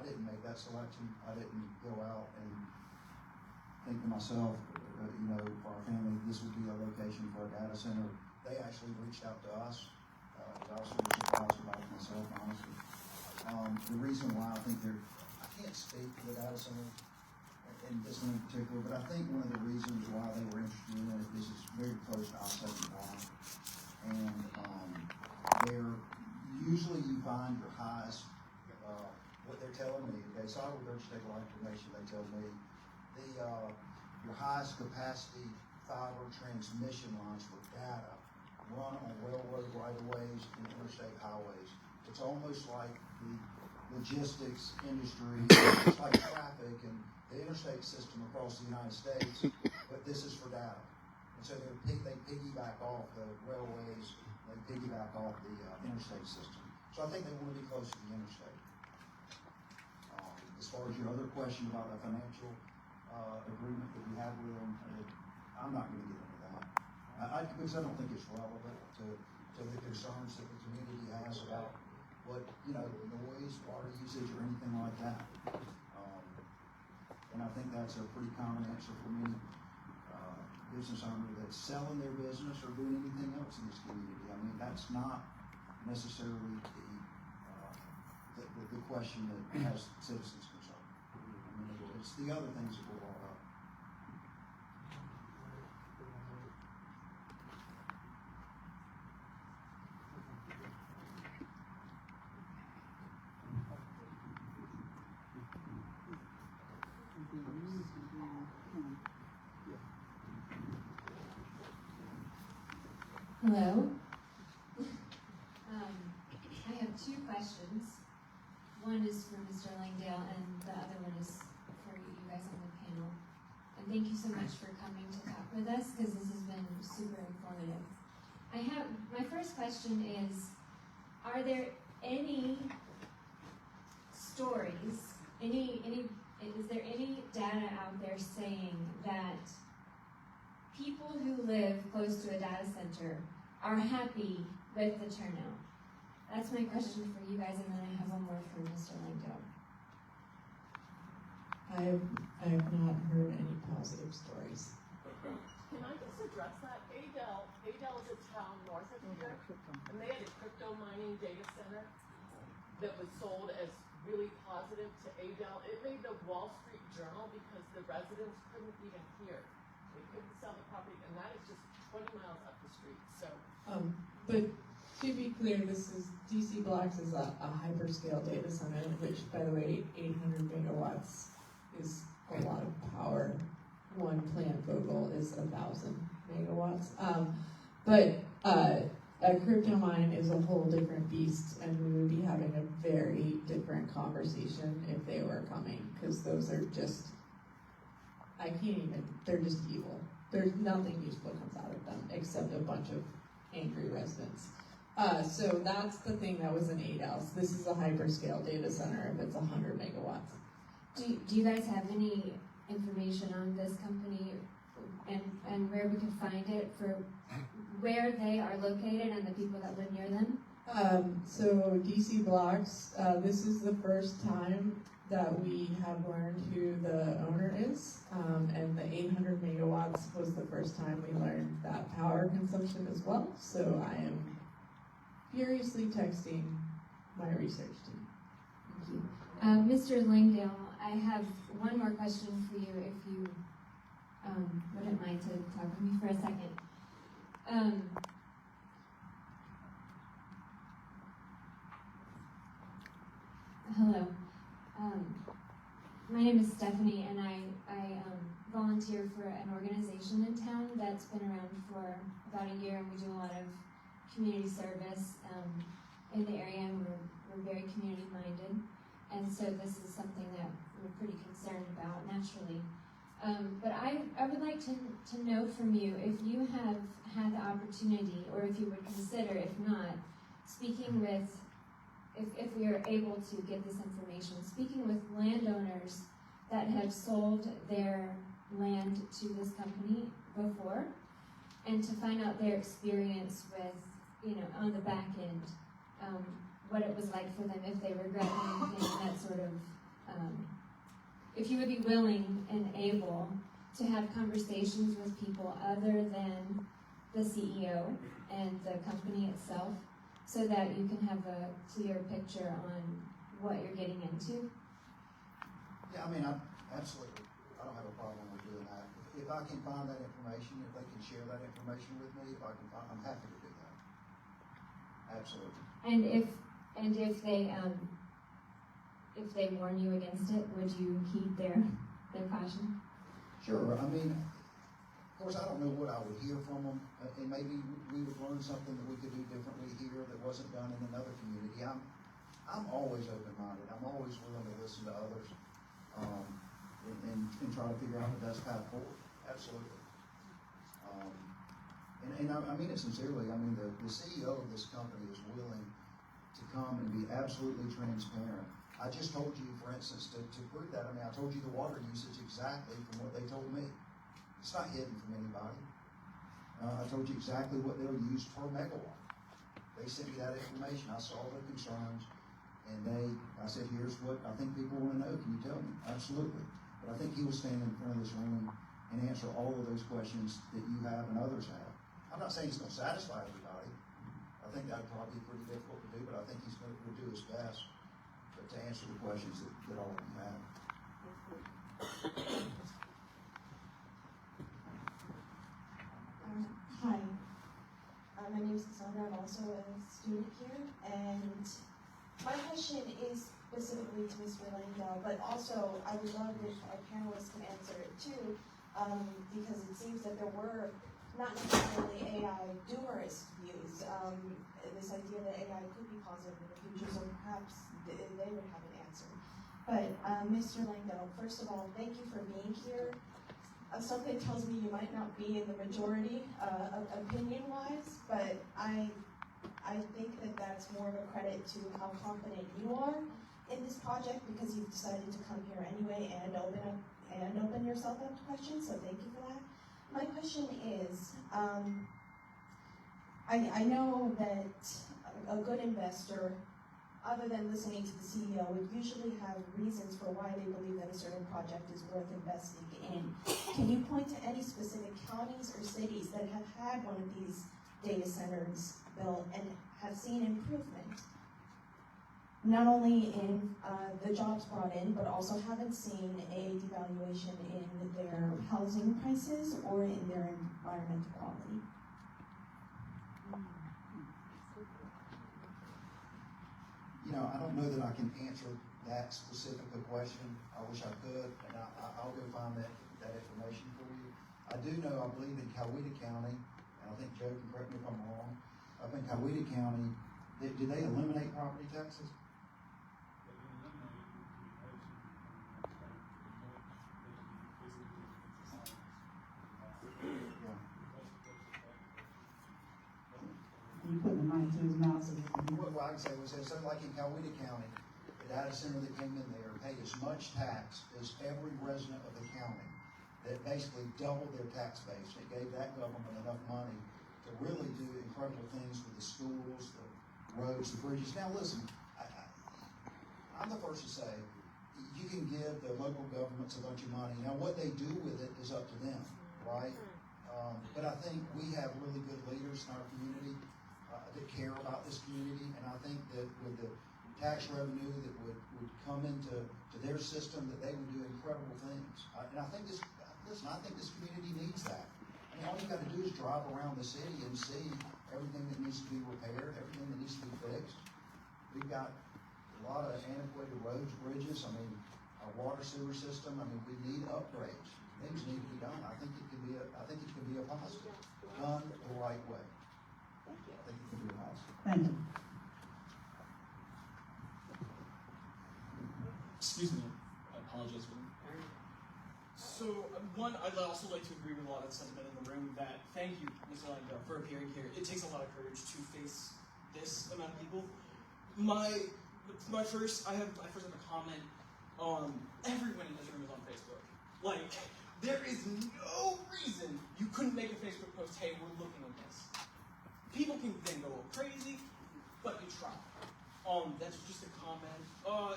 didn't make that selection. I didn't go out and think to myself, for our family, this would be a location for a data center. They actually reached out to us. I was sort of surprised about it myself, honestly. The reason why I think I can't speak to the data center in this one in particular, but I think one of the reasons why they were interested in it is it's very close to I-75. And find your highest, what they're telling me, okay, so I will regurgitate a lot of information they tell me. Your highest capacity fiber transmission lines for data run on railroad right-of-ways and interstate highways. It's almost like the logistics industry, it's like traffic and the interstate system across the United States, but this is for data. And so they piggyback off the railways, they piggyback off the interstate system. So I think they want to be close to the interstate. As far as your other question about the financial agreement that we have with them, I'm not going to get into that. Because I don't think it's relevant to the concerns that the community has about what, noise, water usage, or anything like that. And I think that's a pretty common answer for many business owner that's selling their business or doing anything else in this community. I mean, that's not necessarily the question that has citizens concerned. I mean, it's the other things that were brought up. Hello. I have two questions. One is for Mr. Langdale, and the other one is for you guys on the panel. And thank you so much for coming to talk with us, because this has been super informative. My first question is, are there any stories, is there any data out there saying that people who live close to a data center are happy with the turnout? That's my question for you guys, and then I have one more for Mr. Langdale. I have not heard any positive stories. Can I just address that? Adel is a town north of here, and they had a crypto mining data center that was sold as really positive to Adel. It made the Wall Street Journal because the residents couldn't even hear. They couldn't sell the property, and that is just 20 miles up the street. So, but to be clear, DC Blocks is a hyperscale data center, which, by the way, 800 megawatts is a lot of power. One plant Vogel is 1,000 megawatts. But a crypto mine is a whole different beast, and we would be having a very different conversation if they were coming, because those are just, they're just evil. There's nothing useful comes out of them except a bunch of angry residents. So that's the thing that was in Adels. This is a hyperscale data center if it's 100 megawatts. Do you guys have any information on this company and where we can find it for where they are located and the people that live near them? So DC Blocks, this is the first time that we have learned who the owner is, and the 800 megawatts was the first time we learned that power consumption as well. So I am furiously texting my research team. Thank you. Mr. Langdale, I have one more question for you, if you wouldn't mind to talk with me for a second. Hello. My name is Stephanie, and I volunteer for an organization in town that's been around for about a year, and we do a lot of community service in the area, and we're very community-minded. And so this is something that we're pretty concerned about, naturally. But I would like to know from you if you have had the opportunity, or if you would consider, if not, speaking with, if we are able to get this information, speaking with landowners that have sold their land to this company before, and to find out their experience with, on the back end, what it was like for them, if they regret anything, that sort of, if you would be willing and able to have conversations with people other than the CEO and the company itself, so that you can have a clear picture on what you're getting into? Yeah, I mean, absolutely. I don't have a problem with doing that. If I can find that information, if they can share that information with me, I'm happy to do that. Absolutely. And And if they warn you against it, would you heed their caution? Sure. I mean, of course, I don't know what I would hear from them, and maybe we would learn something that we could do differently here that wasn't done in another community. I'm always open-minded. I'm always willing to listen to others, and try to figure out the best path forward. Absolutely. And I mean it sincerely. I mean, the CEO of this company is willing to come and be absolutely transparent. I just told you, for instance, to prove that, I mean, I told you the water usage exactly from what they told me. It's not hidden from anybody. I told you exactly what they'll use per megawatt. They sent me that information. I saw their concerns, and I said, here's what I think people want to know. Can you tell me? Absolutely. But I think he will stand in front of this room and answer all of those questions that you have and others have. I'm not saying he's going to satisfy everybody. I think that would probably be pretty difficult to do, but I think he's going to do his best to answer the questions that all of you have. Hi, my name is Cassandra. I'm also a student here, and my question is specifically to Mr. Langdale, but also I would love if our panelists can answer it too, because it seems that there were not necessarily AI doomers views, this idea that AI could be positive in the future, so perhaps they would have an answer. But Mr. Langdale, first of all, thank you for being here. Something tells me you might not be in the majority opinion-wise, but I think that that's more of a credit to how confident you are in this project, because you've decided to come here anyway and open yourself up to questions, so thank you for that. My question is, I know that a good investor, other than listening to the CEO, would usually have reasons for why they believe that a certain project is worth investing in. Can you point to any specific counties or cities that have had one of these data centers built and have seen improvement? Not only in the jobs brought in, but also haven't seen a devaluation in their housing prices or in their environmental quality. You know, I don't know that I can answer that specific question. I wish I could, and I'll go find that information for you. I do know, I believe in Coweta County, and I think Joe can correct me if I'm wrong, up in Coweta County, did they eliminate property taxes? You put the money to his mouth. What I can say was that something like in Coweta County, the data center that came in there paid as much tax as every resident of the county. That basically doubled their tax base. It gave that government enough money to really do incredible things with the schools, the roads, the bridges. Now listen, I'm the first to say, you can give the local governments a bunch of money. Now what they do with it is up to them, right? But I think we have really good leaders in our community that care about this community, and I think that with the tax revenue that would come into their system, that they would do incredible things. And I think this community needs that. I mean, all you got to do is drive around the city and see everything that needs to be repaired, everything that needs to be fixed. We've got a lot of antiquated roads, bridges. I mean, our water sewer system. I mean, we need upgrades. Things need to be done. I think it can be a positive, done the right way. I think it can be a positive. Thank you. Excuse me, I apologize for that. So, one, I'd also like to agree with a lot of the sentiment in the room that thank you, Mr. Langdale, for appearing here. It takes a lot of courage to face this amount of people. I first have a comment. Everyone in this room is on Facebook. Like, there is no reason you couldn't make a Facebook post, hey, we're looking at this. People can then go crazy, but you try. That's just a comment.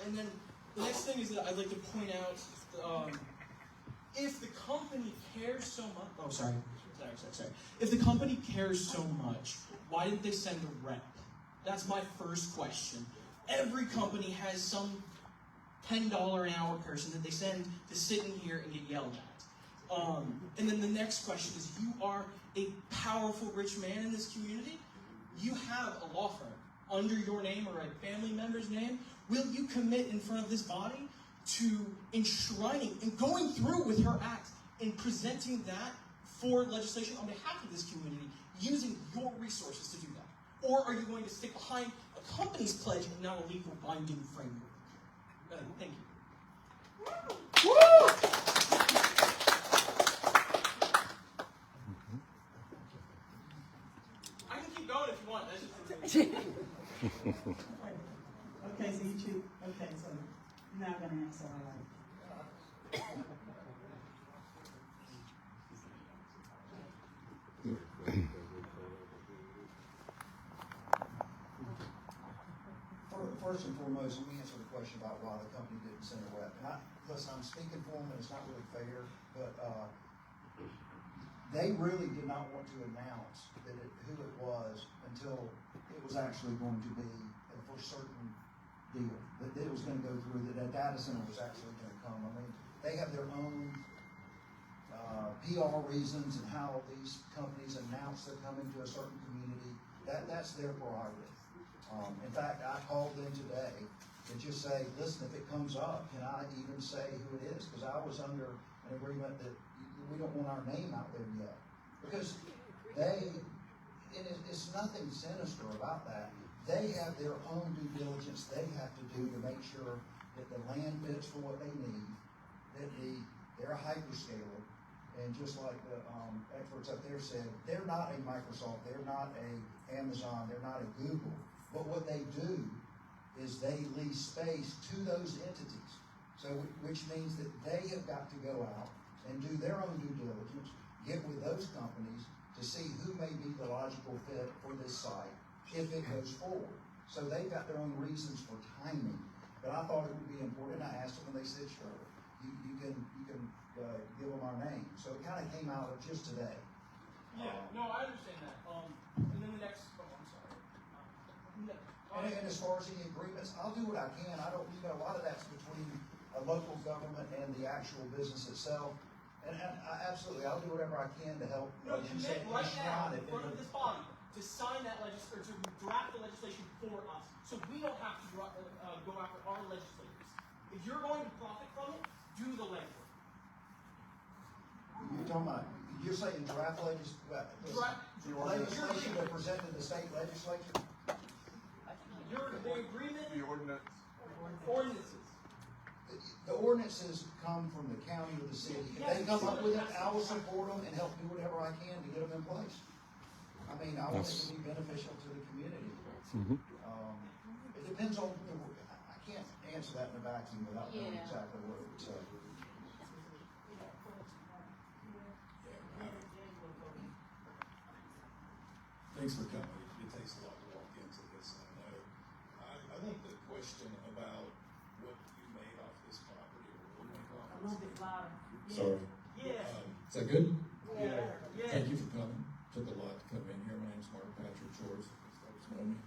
And then the next thing is that I'd like to point out, if the company cares so much, sorry. If the company cares so much, why didn't they send a rep? That's my first question. Every company has some $10 an hour person that they send to sit in here and get yelled at. And then the next question is, you are a powerful rich man in this community. You have a law firm. under your name or a family member's name, will you commit in front of this body to enshrining and going through with her act and presenting that for legislation on behalf of this community, using your resources to do that? Or are you going to stick behind a company's pledge and not a legal binding framework? Thank you. Woo! I can keep going if you want. That's just Okay, so you choose. Okay, so you're not gonna answer all right. First and foremost, let me answer the question about why the company didn't send a rep. And listen, I'm speaking for them, and it's not really fair, but they really did not want to announce who it was until it was actually going to be a for certain deal, that it was going to go through, that data center was actually going to come. I mean, they have their own PR reasons and how these companies announce they're coming to a certain community. That's their prerogative. In fact, I called them today to just say, listen, if it comes up, can I even say who it is? Because I was under an agreement that we don't want our name out there yet. Because it's nothing sinister about that. They have their own due diligence they have to do to make sure that the land fits for what they need, that they're a hyperscaler, and just like the experts up there said, they're not a Microsoft, they're not a Amazon, they're not a Google. But what they do is they lease space to those entities. So, which means that they have got to go out and do their own due diligence, get with those companies to see who may be the logical fit for this site if it goes forward. So they've got their own reasons for timing. But I thought it would be important. I asked them and they said, sure, you can give them our name. So it kind of came out of just today. Yeah, no, I understand that. And then the next, I'm sorry. And as far as any agreements, I'll do what I can. I don't, a lot of that's between a local government and the actual business itself. And absolutely, I'll do whatever I can to help. No, commit right now in front of this body to sign that legislation, to draft the legislation for us, so we don't have to go after our legislators. If you're going to profit from it, do the legwork. You're saying draft legislation that presented to the state legislature? The agreement? The ordinances. The ordinances come from the county or the city. If they come up with it, I will support them and help do whatever I can to get them in place. I mean, I want it to be beneficial to the community. It depends on, I can't answer that in a vacuum without knowing exactly what it would say. Thanks for coming. It takes a lot to walk into this, I know. I think the question about what you made off this property, or what you make off A little bit louder. Sorry. Is that good? Yeah. Thank you for coming. Took a lot to come in here. My name's Mark Patrick George. Folks know me.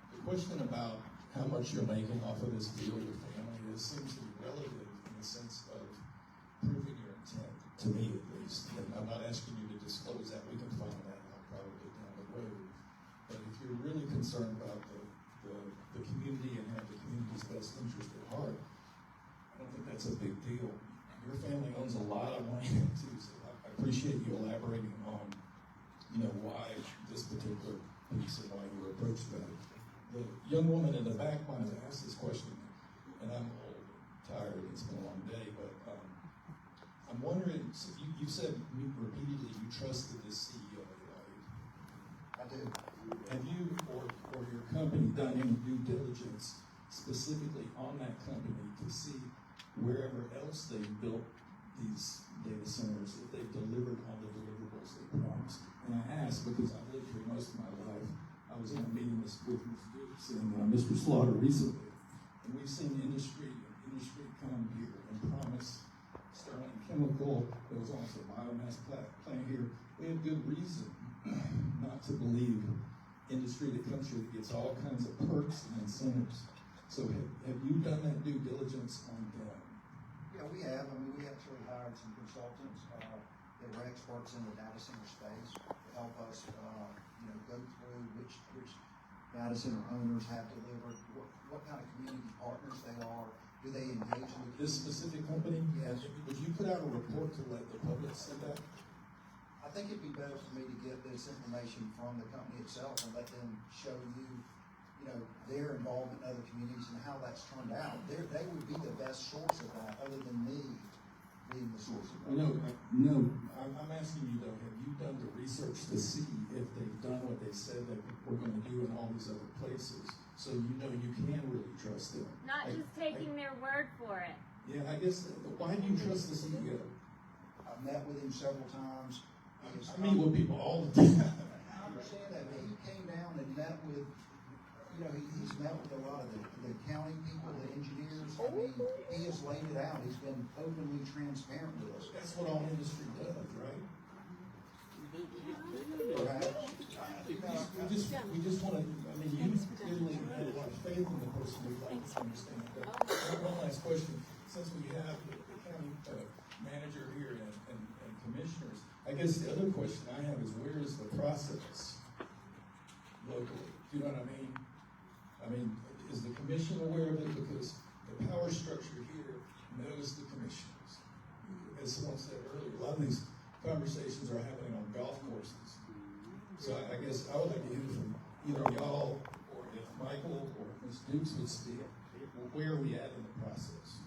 The question about how much you're making off of this deal with family seems to be relative in the sense of proving your intent, to me at least. And I'm not asking you to disclose that. We can find that out probably down the road. But if you're really concerned about the community and have the community's best interest at heart, I don't think that's a big deal. Your family owns a lot of land too, so I appreciate you elaborating on, why this particular piece and why you were approached about it. The young woman in the back might have asked this question, and I'm old, tired, it's been a long day, but I'm wondering, so you said repeatedly you trusted this CEO, right? I do. Have you or your company done any due diligence specifically on that company to see wherever else they've built these data centers, if they've delivered on the deliverables they promised? And I ask because I've lived here most of my life. I was in a meeting with Ms. Dukes and Mr. Slaughter recently, and we've seen industry come here and promise Sterling Chemical. There was also a biomass plant here. We have good reason not to believe industry that comes here that gets all kinds of perks and incentives. So have you done that due diligence on them? Yeah, we have. I mean, we actually hired some consultants that were experts in the data center space. help us, go through which data center owners have delivered, what kind of community partners they are, do they engage in This specific company? Yes. Would you put out a report to let the public see that? I think it'd be better for me to get this information from the company itself and let them show you, their involvement in other communities and how that's turned out. They would be the best source of that, other than me being the source of that. No, I'm asking you though, have you done the research to see if they've done what they said that we're gonna do in all these other places? So you can really trust them. Not just taking their word for it. Yeah, I guess, why do you trust the CEO? I've met with him several times. I meet with people all the time. I understand that, but he came down and met with, he's met with a lot of the county people, the engineers. I mean, he has laid it out. He's been openly transparent with us. That's what all industry does, right? Perhaps. We just want to, you clearly have a lot of faith in the person we'd like to understand. One last question. Since we have the county manager here and commissioners, I guess the other question I have is, where is the process locally? Do you know what I mean? Is the commission aware of it? Because the power structure here knows the commissioners. As someone said earlier, a lot of these conversations are happening on golf courses. So I guess I would like to hear from either y'all, or if Michael or Ms. Dukes would speak, where are we at in the process?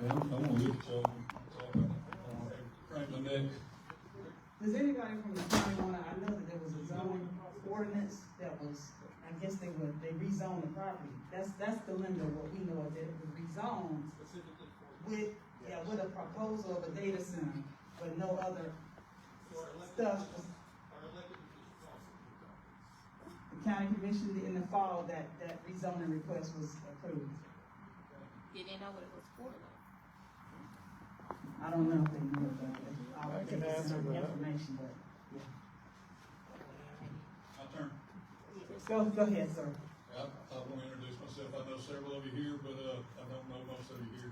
I want to look at y'all. Crank my neck. Does anybody from the county wanna, I know that there was a zoning ordinance that was, I guess they rezoned the property. That's the limit of what we know, that it was rezoned with a proposal of a data center, but no other stuff. The county commission in the fall, that rezoning request was approved. They didn't know what it was for though. I don't know if they knew about it. I can answer that. Information, but, yeah. My turn. Go ahead, sir. I want to introduce myself. I know several of you here, but I don't know most of you here.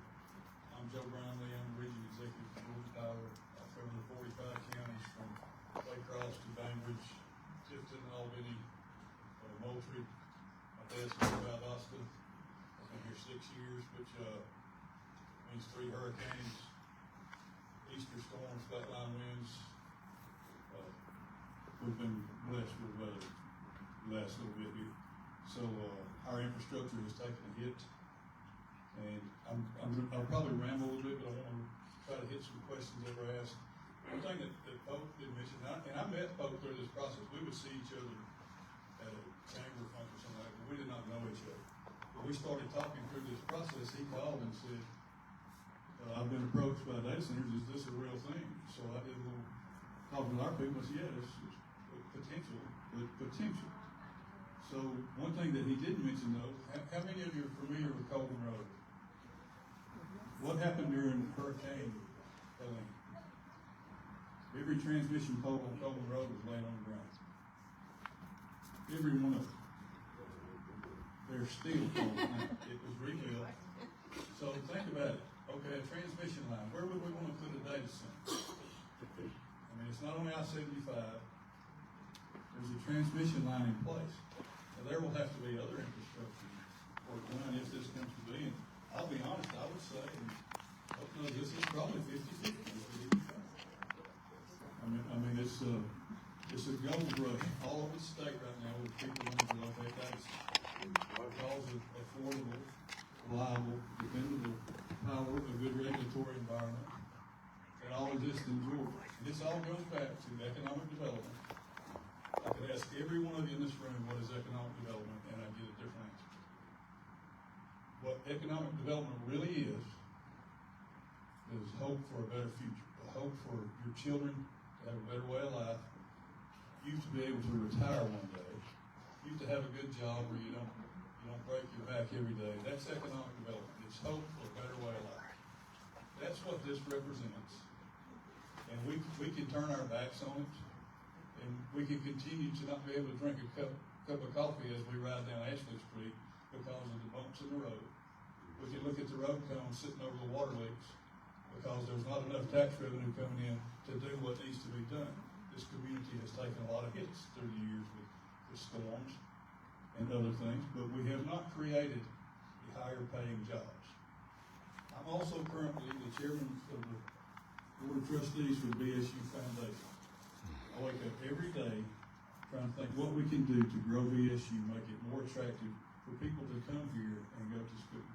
I'm Joe Brownlee. I'm the region executive for Georgia Power. I cover the 45 counties from Waycross to Bainbridge, Tifton, Albany, Moultrie. My dad's from Valdosta. I've been here 6 years, which means 3 hurricanes, Easter storms, flatline winds. We've been blessed with weather the last little bit here. So our infrastructure has taken a hit, and I'll probably ramble a little bit, but I want to try to hit some questions that were asked. One thing that folks didn't mention, and I met folks through this process. We would see each other at a chamber function or something like that, but we did not know each other. But we started talking through this process. He called and said, I've been approached by data centers. Is this a real thing? So I did a little talking to our people. I said, yeah, it's potential. So one thing that he didn't mention though, how many of you are familiar with Colvin Road? What happened during Hurricane Helene? Every transmission pole on Colvin Road was laying on the ground. Every one of them. They're steel poles now. It was rebuilt. So think about it. Okay, a transmission line. Where would we want to put a data center? I mean, it's not only I-75. There's a transmission line in place. Now, there will have to be other infrastructure or done if this comes to be. And I'll be honest, I would say, this is probably 50-50. I mean, it's a gold rush all over the state right now with people wanting to locate data centers. Because of affordable, reliable, dependable power, a good regulatory environment, and all exists in Georgia. And this all goes back to economic development. I could ask every one of you in this room, what is economic development, and I'd get a different answer. What economic development really is hope for a better future, a hope for your children to have a better way of life, you to be able to retire one day, you to have a good job where you don't break your back every day. That's economic development. It's hope for a better way of life. That's what this represents. And we can turn our backs on it, and we can continue to not be able to drink a cup of coffee as we ride down Ashley Street because of the bumps in the road. We can look at the road cones sitting over the water leaks because there's not enough tax revenue coming in to do what needs to be done. This community has taken a lot of hits through the years with storms and other things, but we have not created the higher paying jobs. I'm also currently the chairman of the Board of Trustees for the BSU Foundation. I wake up every day trying to think what we can do to grow BSU, make it more attractive for people to come here and go to school.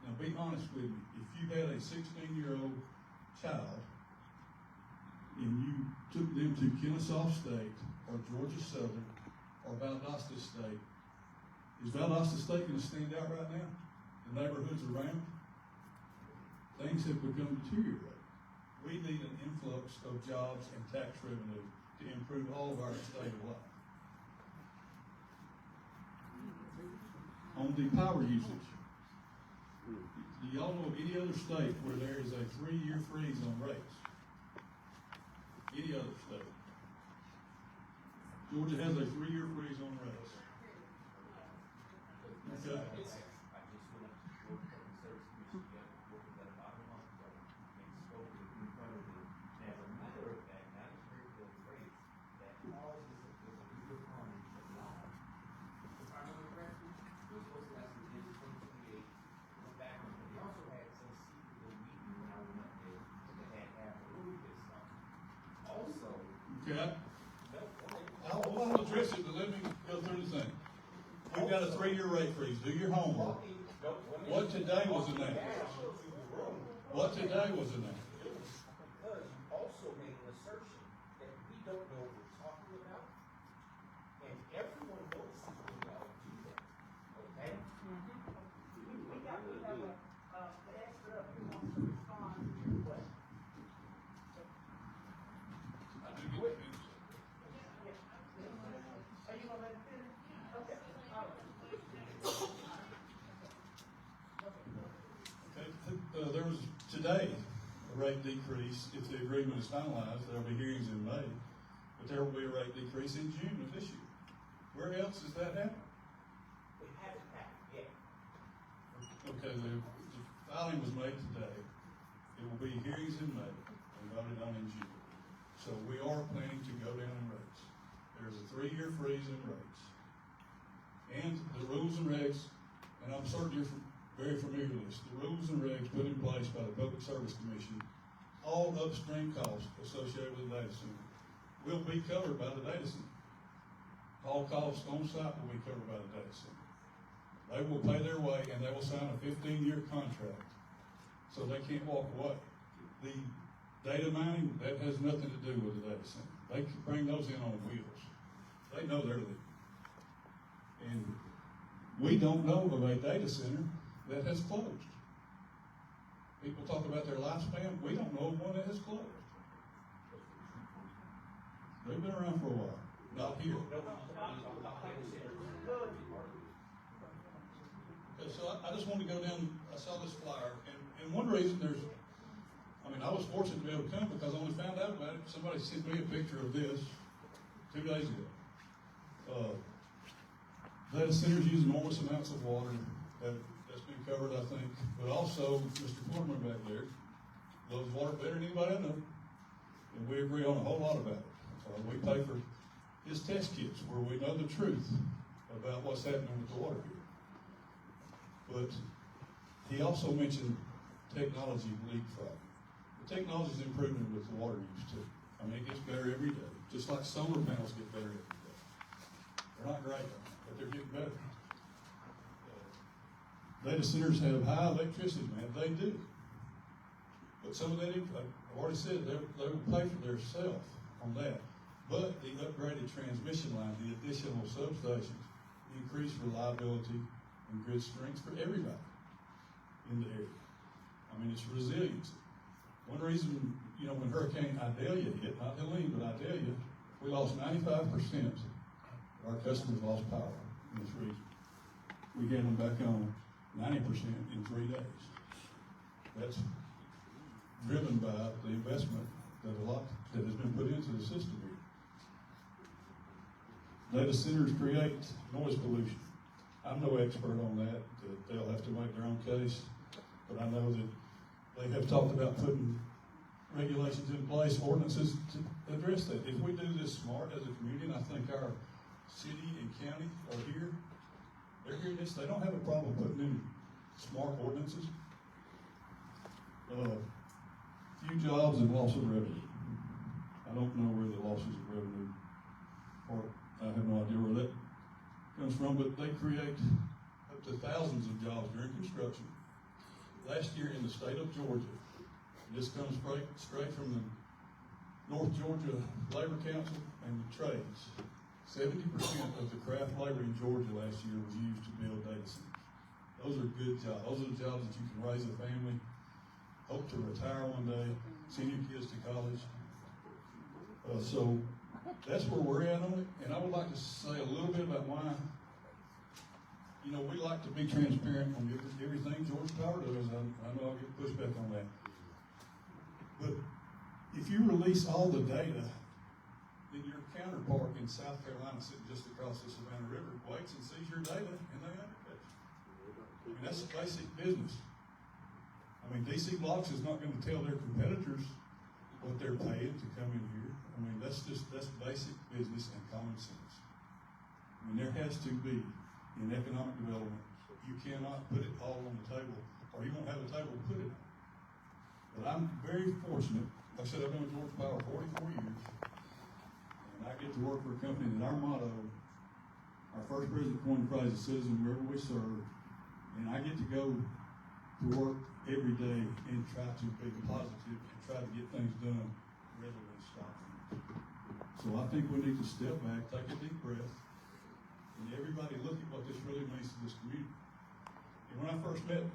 Now, be honest with me. If you had a 16-year-old child and you took them to Kennesaw State or Georgia Southern or Valdosta State, is Valdosta State going to stand out right now? The neighborhoods around? Things have become deteriorated. We need an influx of jobs and tax revenue to improve all of our state of life. On the power usage, do y'all know of any other state where there is a 3-year freeze on rates? Any other state? Georgia has a 3-year freeze on rates. Okay. Okay, I'll address it, but let me go through the thing. We've got a 3-year rate freeze. Do your homework. What today was enacted? What today was enacted? Because you also made an assertion that we don't know what we're talking about, and everyone notices when y'all do that. Okay? We have the expert up who wants to respond to your question. Are you gonna let it finish? Okay. Okay, there was today a rate decrease. If the agreement is finalized, there will be hearings in May, but there will be a rate decrease in June of this year. Where else does that happen? It hasn't happened yet. Okay, the filing was made today. It will be hearings in May and voted on in June. So we are planning to go down in rates. There's a 3-year freeze in rates. And the rules and regs, and I'm certain you're very familiar with this, the rules and regs put in place by the Public Service Commission, all upstream costs associated with the data center will be covered by the data center. All costs on site will be covered by the data center. They will pay their way and they will sign a 15-year contract so they can't walk away. The data mining, that has nothing to do with the data center. They can bring those in on wheels. They know they're leaving. And we don't know of a data center that has closed. People talk about their lifespan. We don't know of one that has closed. They've been around for a while. Not here. Okay, so I just want to go down. I saw this flyer, and one reason I was fortunate to be able to come because I only found out about it. Somebody sent me a picture of this 2 days ago. Data centers use enormous amounts of water. That's been covered, I think. But also, Mr. Portman back there loves water better than anybody I know. And we agree on a whole lot about it. We pay for his test kits where we know the truth about what's happening with the water here. But he also mentioned technology leapfrog. The technology is improving with the water use too. I mean, it gets better every day, just like solar panels get better every day. They're not great, but they're getting better. Data centers have high electricity demand. They do. But some of that, I've already said, they will pay for their self on that. But the upgraded transmission line, the additional substations, increase reliability and grid strength for everybody in the area. I mean, it's resiliency. One reason, when Hurricane Idalia hit, not Helene, but Idalia, we lost 95% of our customers lost power in this region. We get them back on 90% in 3 days. That's driven by the investment a lot that has been put into the system here. Data centers create noise pollution. I'm no expert on that. They'll have to make their own case, but I know that they have talked about putting regulations in place, ordinances to address that. If we do this smart as a community, and I think our city and county are here, they're hearing this, they don't have a problem putting in smart ordinances. Few jobs and loss of revenue. I don't know where the losses of revenue are. I have no idea where that comes from, but they create up to thousands of jobs during construction. Last year in the state of Georgia, this comes straight from the North Georgia Labor Council and the trades. 70% of the craft labor in Georgia last year was used to build data centers. Those are good jobs. Those are the jobs that you can raise a family, hope to retire one day, send your kids to college. So that's where we're at on it. And I would like to say a little bit about why, we like to be transparent on everything Georgia Power does. I know I'll get pushback on that. But if you release all the data, then your counterpart in South Carolina, sitting just across the Savannah River, waits and sees your data and they undercut you. That's basic business. DC Blocks is not going to tell their competitors what they're paying to come in here. That's basic business and common sense. There has to be, in economic development, you cannot put it all on the table, or you won't have a table to put it on. But I'm very fortunate. Like I said, I've been with Georgia Power 44 years, and I get to work for a company that our motto, our first president coined the phrase, a citizen wherever we serve, and I get to go to work every day and try to be positive and try to get things done rather than stop them. So I think we need to step back, take a deep breath, and everybody look at what this really means to this community. And when I first met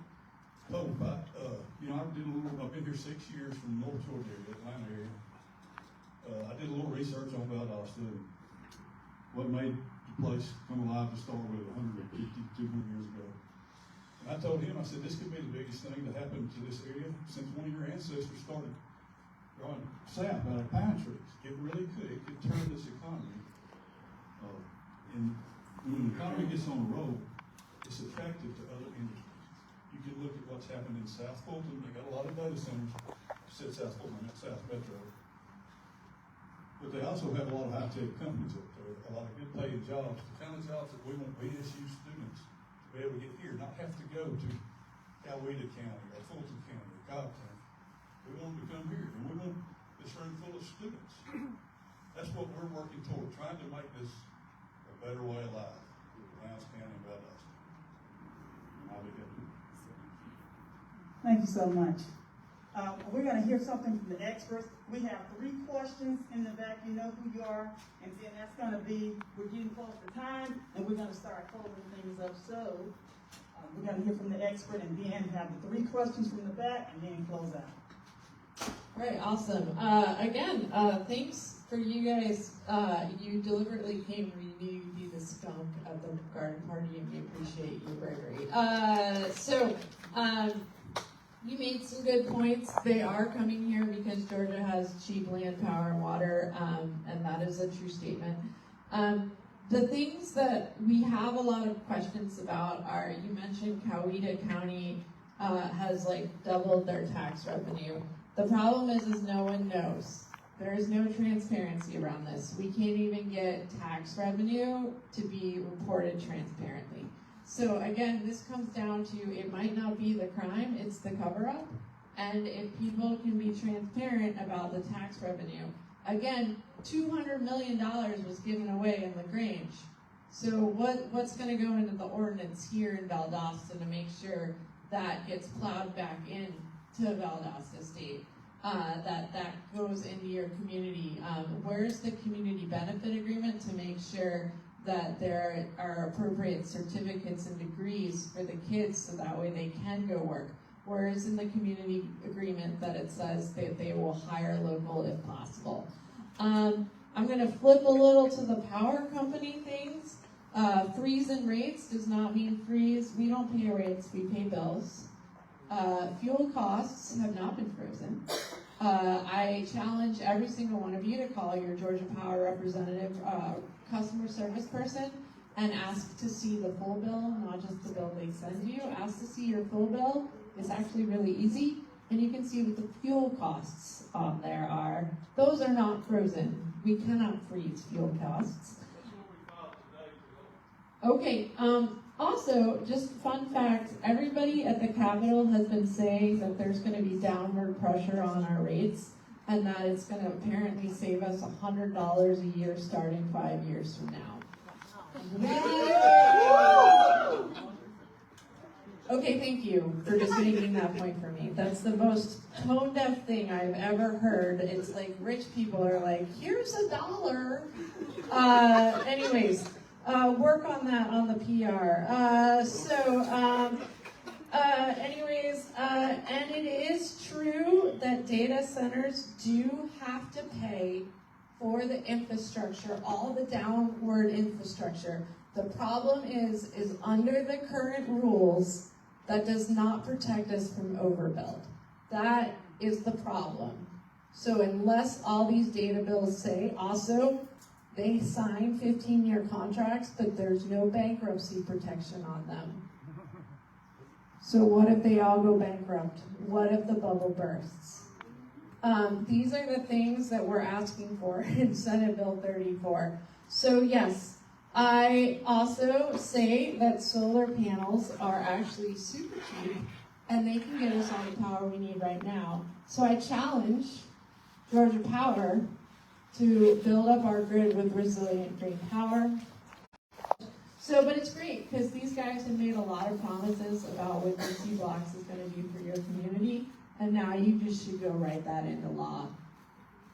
Pope, I've been here 6 years from North Georgia area, Atlanta area. I did a little research on Valdosta, what made the place come alive to start with 150, 200 years ago. And I told him, I said, this could be the biggest thing to happen to this area since one of your ancestors started growing sap out of pine trees. It really could. It could turn this economy. And when the economy gets on the road, it's attractive to other industries. You can look at what's happened in South Fulton. They got a lot of data centers. I said South Fulton, not South Metro. But they also have a lot of high-tech companies up there, a lot of good paying jobs, the kind of jobs that we want BSU students to be able to get here, not have to go to Coweta County or Fulton County or Cobb County. We want them to come here, and we want this room full of students. That's what we're working toward, trying to make this a better way of life for Lowndes County and Valdosta. I'll be happy. Thank you so much. We're going to hear something from the experts. We have 3 questions in the back. You know who you are. And then that's going to be, we're getting close to time, and we're going to start closing things up. So we're going to hear from the expert and then have the 3 questions from the back and then close out. All right, awesome. Again, thanks for you guys. You deliberately came where you knew you'd be the skunk at the garden party, and we appreciate your bravery. You made some good points. They are coming here because Georgia has cheap land, power, and water, and that is a true statement. The things that we have a lot of questions about are, you mentioned Coweta County has doubled their tax revenue. The problem is no one knows. There is no transparency around this. We can't even get tax revenue to be reported transparently. So again, this comes down to, it might not be the crime, it's the cover-up. And if people can be transparent about the tax revenue. Again, $200 million was given away in LaGrange. So what's going to go into the ordinance here in Valdosta to make sure that gets plowed back in to Valdosta State, that goes into your community? Where's the community benefit agreement to make sure that there are appropriate certificates and degrees for the kids so that way they can go work? Whereas in the community agreement that it says that they will hire local if possible. I'm going to flip a little to the power company things. Freezing rates does not mean freeze. We don't pay rates, we pay bills. Fuel costs have not been frozen. I challenge every single one of you to call your Georgia Power representative customer service person and ask to see the full bill, not just the bill they send you. Ask to see your full bill. It's actually really easy, and you can see what the fuel costs on there are. Those are not frozen. We cannot freeze fuel costs. Okay, also, just fun fact, everybody at the Capitol has been saying that there's going to be downward pressure on our rates, and that it's going to apparently save us $100 a year starting 5 years from now. Okay, thank you for just making that point for me. That's the most tone-deaf thing I've ever heard. It's like rich people are like, here's $1. Anyways, work on that on the PR. And it is true that data centers do have to pay for the infrastructure, all the downward infrastructure. The problem is under the current rules, that does not protect us from overbuild. That is the problem. So unless all these data bills say, also, they sign 15-year contracts, but there's no bankruptcy protection on them. So what if they all go bankrupt? What if the bubble bursts? These are the things that we're asking for in Senate Bill 34. So yes, I also say that solar panels are actually super cheap, and they can get us all the power we need right now. So I challenge Georgia Power to build up our grid with resilient green power. But it's great, because these guys have made a lot of promises about what DC Blocks is going to do for your community, and now you just should go write that into law.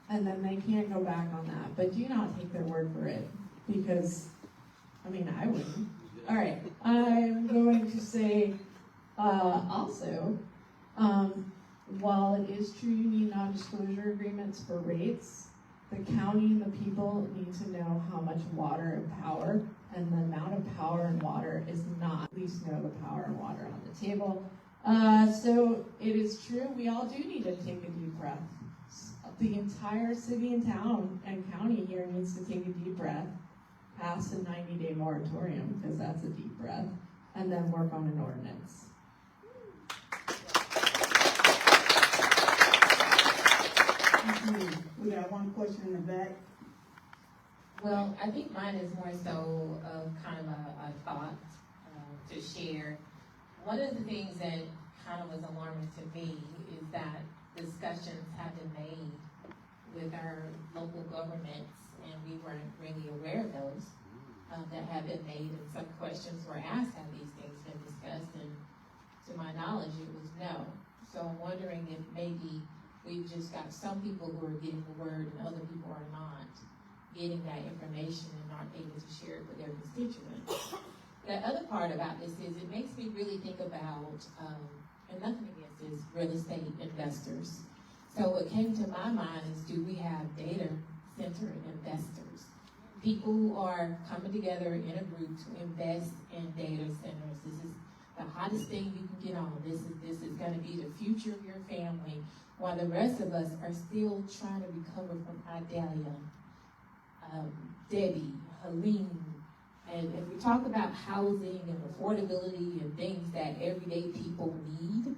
And then they can't go back on that. But do not take their word for it, because, I mean, I wouldn't. All right, I'm going to say also, while it is true you need non-disclosure agreements for rates, the county and the people need to know how much water and power, and the amount of power and water is not, at least know the power and water on the table. So it is true, we all do need to take a deep breath. The entire city and town and county here needs to take a deep breath, pass a 90-day moratorium, because that's a deep breath, and then work on an ordinance. We got one question in the back. Well, I think mine is more so of kind of a thought to share. One of the things that kind of was alarming to me is that discussions have been made with our local governments, and we weren't really aware of those that have been made, and some questions were asked, have these things been discussed, and to my knowledge it was no. So I'm wondering if maybe we've just got some people who are getting the word and other people are not getting that information and aren't able to share it with their constituents. The other part about this is it makes me really think about, and nothing against this, real estate investors. So what came to my mind is, do we have data center investors? People who are coming together in a group to invest in data centers. This is the hottest thing you can get on. This is going to be the future of your family, while the rest of us are still trying to recover from Idalia, Debbie, Helene. And if we talk about housing and affordability and things that everyday people need,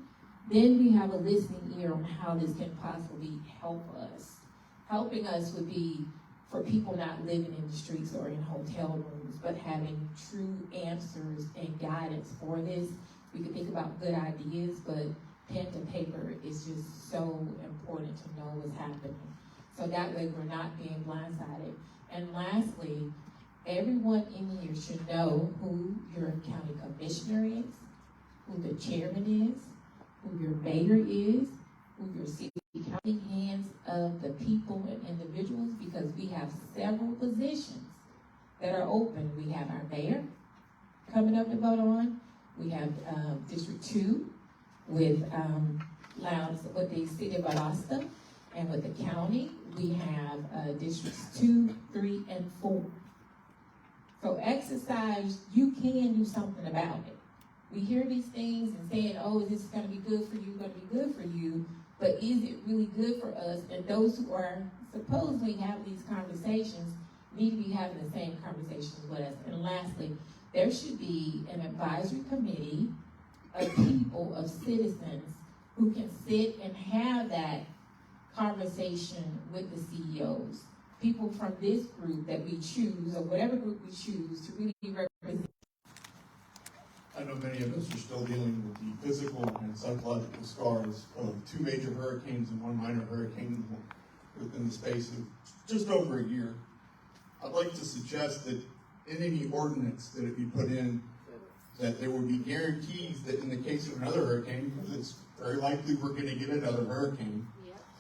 then we have a listening ear on how this can possibly help us. Helping us would be for people not living in the streets or in hotel rooms, but having true answers and guidance for this. We could think about good ideas, but pen to paper is just so important to know what's happening. So that way we're not being blindsided. And lastly, everyone in here should know who your county commissioner is, who the chairman is, who your mayor is, who your city county hands of the people and individuals, because we have several positions that are open. We have our mayor coming up to vote on. We have District 2 with Lowndes, with the city of Valdosta, and with the county, we have Districts 2, 3, and 4. So exercise, you can do something about it. We hear these things and saying, oh, this is going to be good for you, going to be good for you, But is it really good for us? And those who are supposedly have these conversations need to be having the same conversations with us. And lastly, there should be an advisory committee of people, of citizens, who can sit and have that conversation with the CEOs. People from this group that we choose, or whatever group we choose, to really represent. I know many of us are still dealing with the physical and psychological scars of 2 major hurricanes and 1 minor hurricane within the space of just over a year. I'd like to suggest that in any ordinance that it be put in, that there would be guarantees that in the case of another hurricane, because it's very likely we're going to get another hurricane,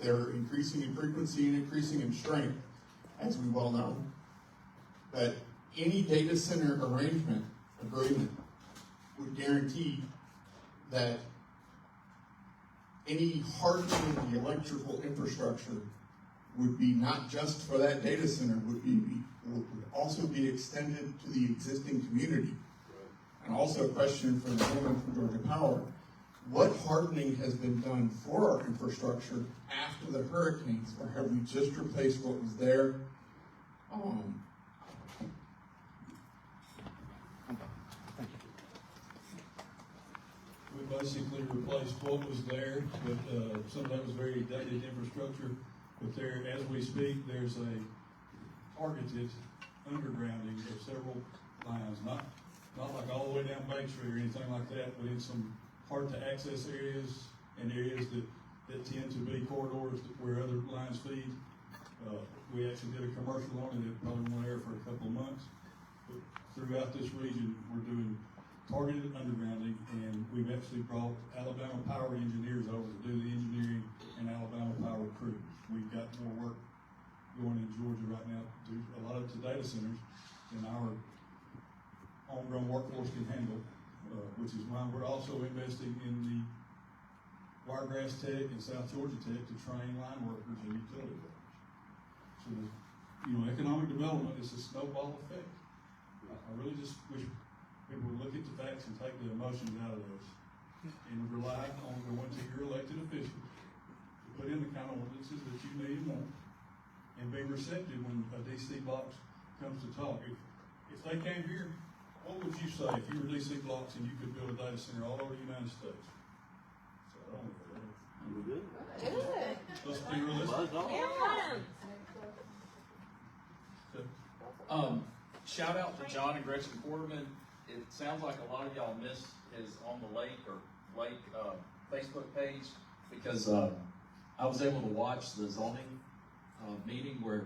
they're increasing in frequency and increasing in strength, as we well know, that any data center arrangement agreement would guarantee that any hardening of the electrical infrastructure would be not just for that data center, would also be extended to the existing community. And also a question for the gentleman from Georgia Power: what hardening has been done for our infrastructure after the hurricanes, or have we just replaced what was there? We basically replaced what was there, but some of that was very dated infrastructure. But there, as we speak, there's a targeted undergrounding of several lines, not like all the way down Bank Street or anything like that, but in some hard to access areas and areas that tend to be corridors where other lines feed. We actually did a commercial on it that probably won't air for a couple of months. But throughout this region, we're doing targeted undergrounding, and we've actually brought Alabama Power engineers over to do the engineering and Alabama Power crew. We've got more work going in Georgia right now to do a lot of the data centers than our homegrown workforce can handle, which is why we're also investing in the Wiregrass Tech and South Georgia Tech to train line workers and utility workers. So, economic development is a snowball effect. I really just wish people would look at the facts and take the emotions out of those and rely on going to your elected officials to put in the kind of ordinances that you need and want, and be receptive when a DC Blocks comes to talk. If they came here, what would you say if you were DC Blocks and you could build a data center all over the United States? So I don't know. Good. Let's be realistic. Shout out to John and Gretchen Quarterman. It sounds like a lot of y'all missed his On the Lake Facebook page, because I was able to watch the zoning meeting where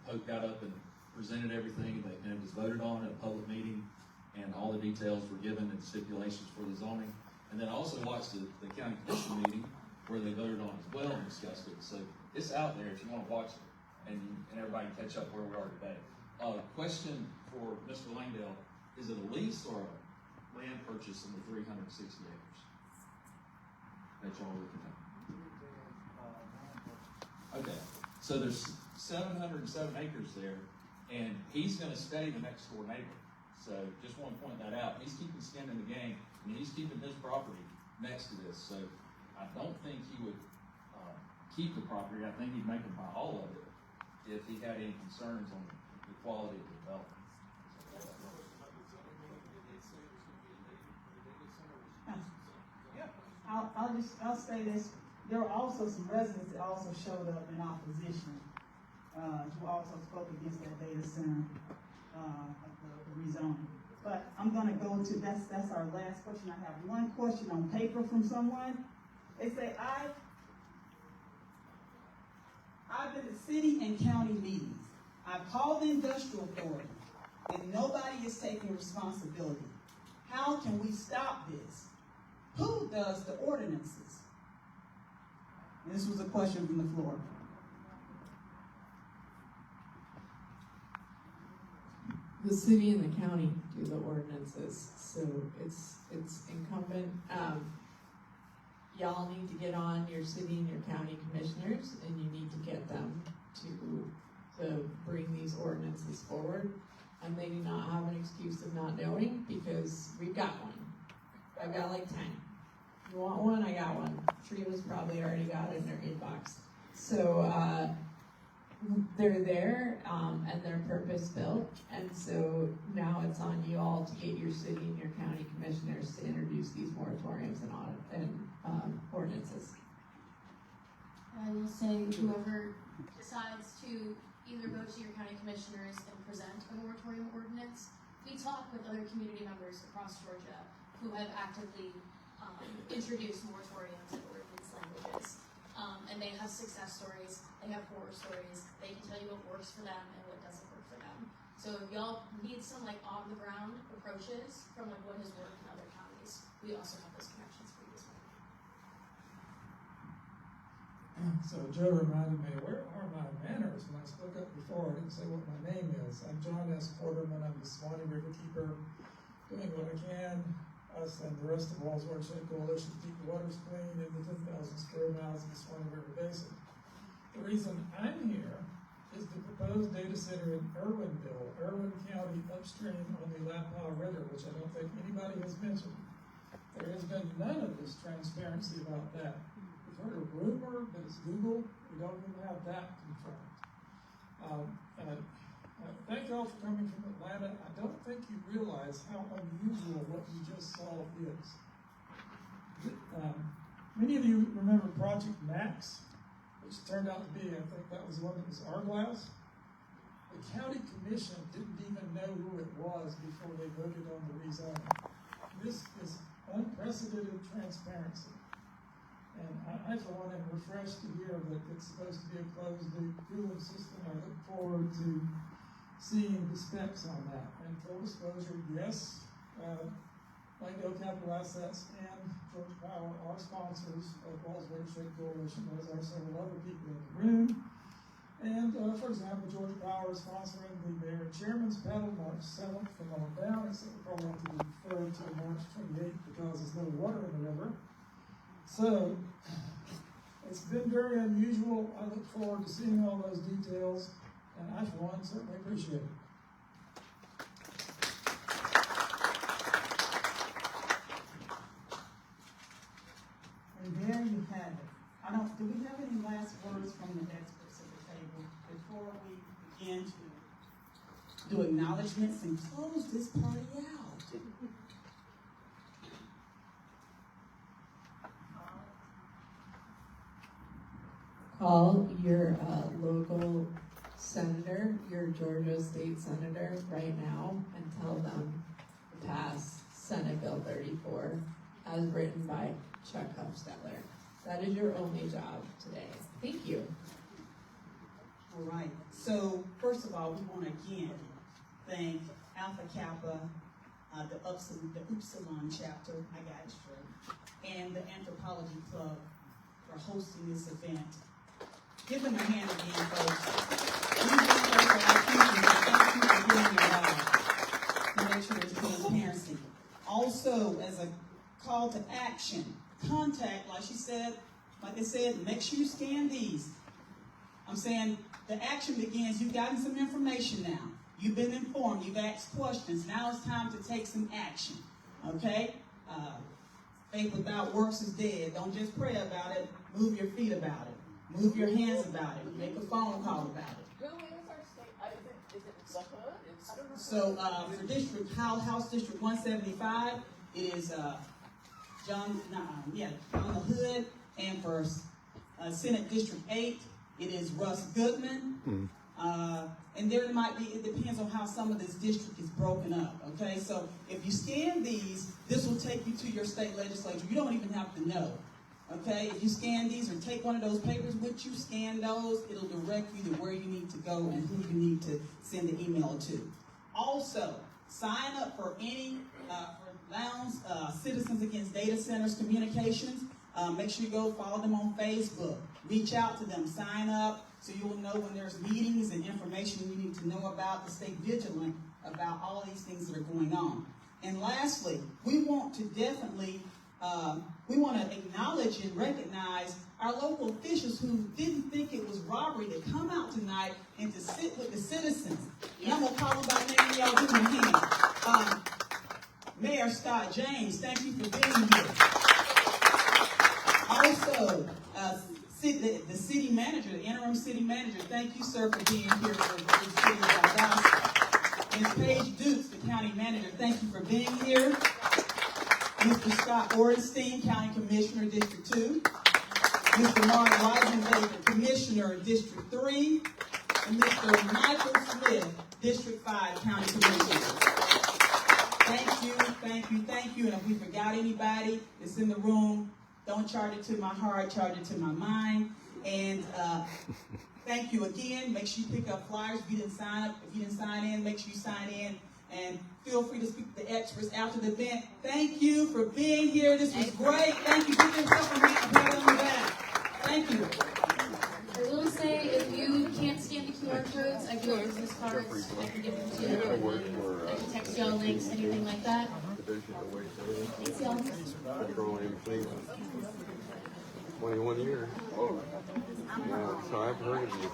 Pope got up and presented everything, and it was voted on at a public meeting, and all the details were given and stipulations for the zoning. And then I also watched the county commission meeting where they voted on it as well and discussed it. So it's out there if you want to watch it, and everybody can catch up where we are today. Question for Mr. Langdale: is it a lease or a land purchase in the 360 acres that y'all are looking at? Okay, so there's 707 acres there, and he's going to stay the next door neighbor. So just want to point that out. He's keeping skin in the game, and he's keeping his property next to this. So I don't think he would keep the property. I think he'd make him buy all of it if he had any concerns on the quality of the development. I'll say this. There were also some residents that also showed up in opposition, who also spoke against that data center, the rezoning. But I'm gonna go to, that's our last question. I have one question on paper from someone. They say, I've been to city and county meetings. I've called the industrial authority, and nobody is taking responsibility. How can we stop this? Who does the ordinances? And this was a question from the floor. The city and the county do the ordinances, so it's incumbent. Y'all need to get on your city and your county commissioners, and you need to get them to bring these ordinances forward. And they do not have an excuse of not knowing, because we've got one. I've got like 10. You want one? I got one. Trina's probably already got it in their inbox. So they're there, and they're purpose-built, and so now it's on you all to get your city and your county commissioners to introduce these moratoriums and ordinances. I will say whoever decides to either go to your county commissioners and present a moratorium ordinance, we talk with other community members across Georgia who have actively introduced moratoriums and ordinance languages. And they have success stories, they have horror stories, they can tell you what works for them and what doesn't work for them. So if y'all need some like on the ground approaches from like what has worked in other counties, we also have those connections for you as well. So Joe reminded me, where are my manners? When I spoke up before, I didn't say what my name is. I'm John S. Porterman. I'm the Swanee River Keeper, doing what I can. Us and the rest of Walls Watershed Coalition to keep the waters clean in the 10,000 square miles of the Swanee River Basin. The reason I'm here is the proposed data center in Irwinville, Irwin County, upstream on the Lappaw River, which I don't think anybody has mentioned. There has been none of this transparency about that. We've heard a rumor that it's Google. We don't even have that confirmed. Thank you all for coming from Atlanta. I don't think you realize how unusual what you just saw is. Many of you remember Project Max, which turned out to be, I think that was the one that was Arglass. The county commission didn't even know who it was before they voted on the rezoning. This is unprecedented transparency. And I for one, am refreshed to hear that it's supposed to be a closed-loop cooling system. I look forward to seeing the specs on that. And full disclosure, yes, Langdale Capital Assets and Georgia Power are sponsors of Walls Watershed Coalition, as are several other people in the room. And for example, Georgia Power is sponsoring the Mayor and Chairman's Paddle March 7th from on down, except we'll probably have to be deferred to March 28th because there's no water in the river. So, it's been very unusual. I look forward to seeing all those details, and I, for one, certainly appreciate it. And there you have it. Do we have any last words from the experts at the table before we begin to do acknowledgments and close this party out? Call your local senator, your Georgia state senator right now and tell them to pass Senate Bill 34 as written by Chuck Hufstetler. That is your only job today. Thank you. All right. So, first of all, we want to again thank Alpha Kappa, the Upsilon chapter, I got it straight, and the Anthropology Club for hosting this event. Give them a hand again, folks. To make sure there's transparency. Also, as a call to action, contact, like they said, make sure you scan these. I'm saying the action begins. You've gotten some information now. You've been informed. You've asked questions. Now it's time to take some action. Okay? Faith without works is dead. Don't just pray about it. Move your feet about it. Move your hands about it. Make a phone call about it. Who is our state? Is it the hood? I don't know. So for District House District 175, it is John the Hood, and for Senate District 8, it is Russ Goodman. And there might be, it depends on how some of this district is broken up, okay? So if you scan these, this will take you to your state legislature. You don't even have to know, okay? If you scan these or take one of those papers with you, scan those, it'll direct you to where you need to go and who you need to send the email to. Also, sign up for any, for Lowndes, Citizens Against Data Centers Communications. Make sure you go follow them on Facebook. Reach out to them, sign up, so you will know when there's meetings and information you need to know about, to stay vigilant about all these things that are going on. And lastly, we want to definitely, we want to acknowledge and recognize our local officials who didn't think it was robbery to come out tonight and to sit with the citizens. And I'm going to call them by name, y'all give them a hand. Mayor Scott James, thank you for being here. manager, the interim city manager. Thank you, sir, for being here for the city of Valdosta. Ms. Paige Dukes, the county manager. Thank you for being here. Mr. Scott Ornstein, County Commissioner, District 2. Mr. Mark Weisenbaker, Commissioner, District 3. And Mr. Michael Smith, District 5, County Commissioner. Thank you, thank you, thank you. And if we forgot anybody that's in the room, don't charge it to my heart, charge it to my mind. And thank you again. Make sure you pick up flyers. If you didn't sign up, if you didn't sign in, make sure you sign in. And feel free to speak to the experts after the event. Thank you for being here. This was great. Thank you. Give yourself a pat on the back. Thank you. I will say, if you can't scan the QR codes, I do have business cards. I can give them to you. I can text y'all links, anything like that. Thanks, y'all. 21 years. Yeah, so I've heard of you.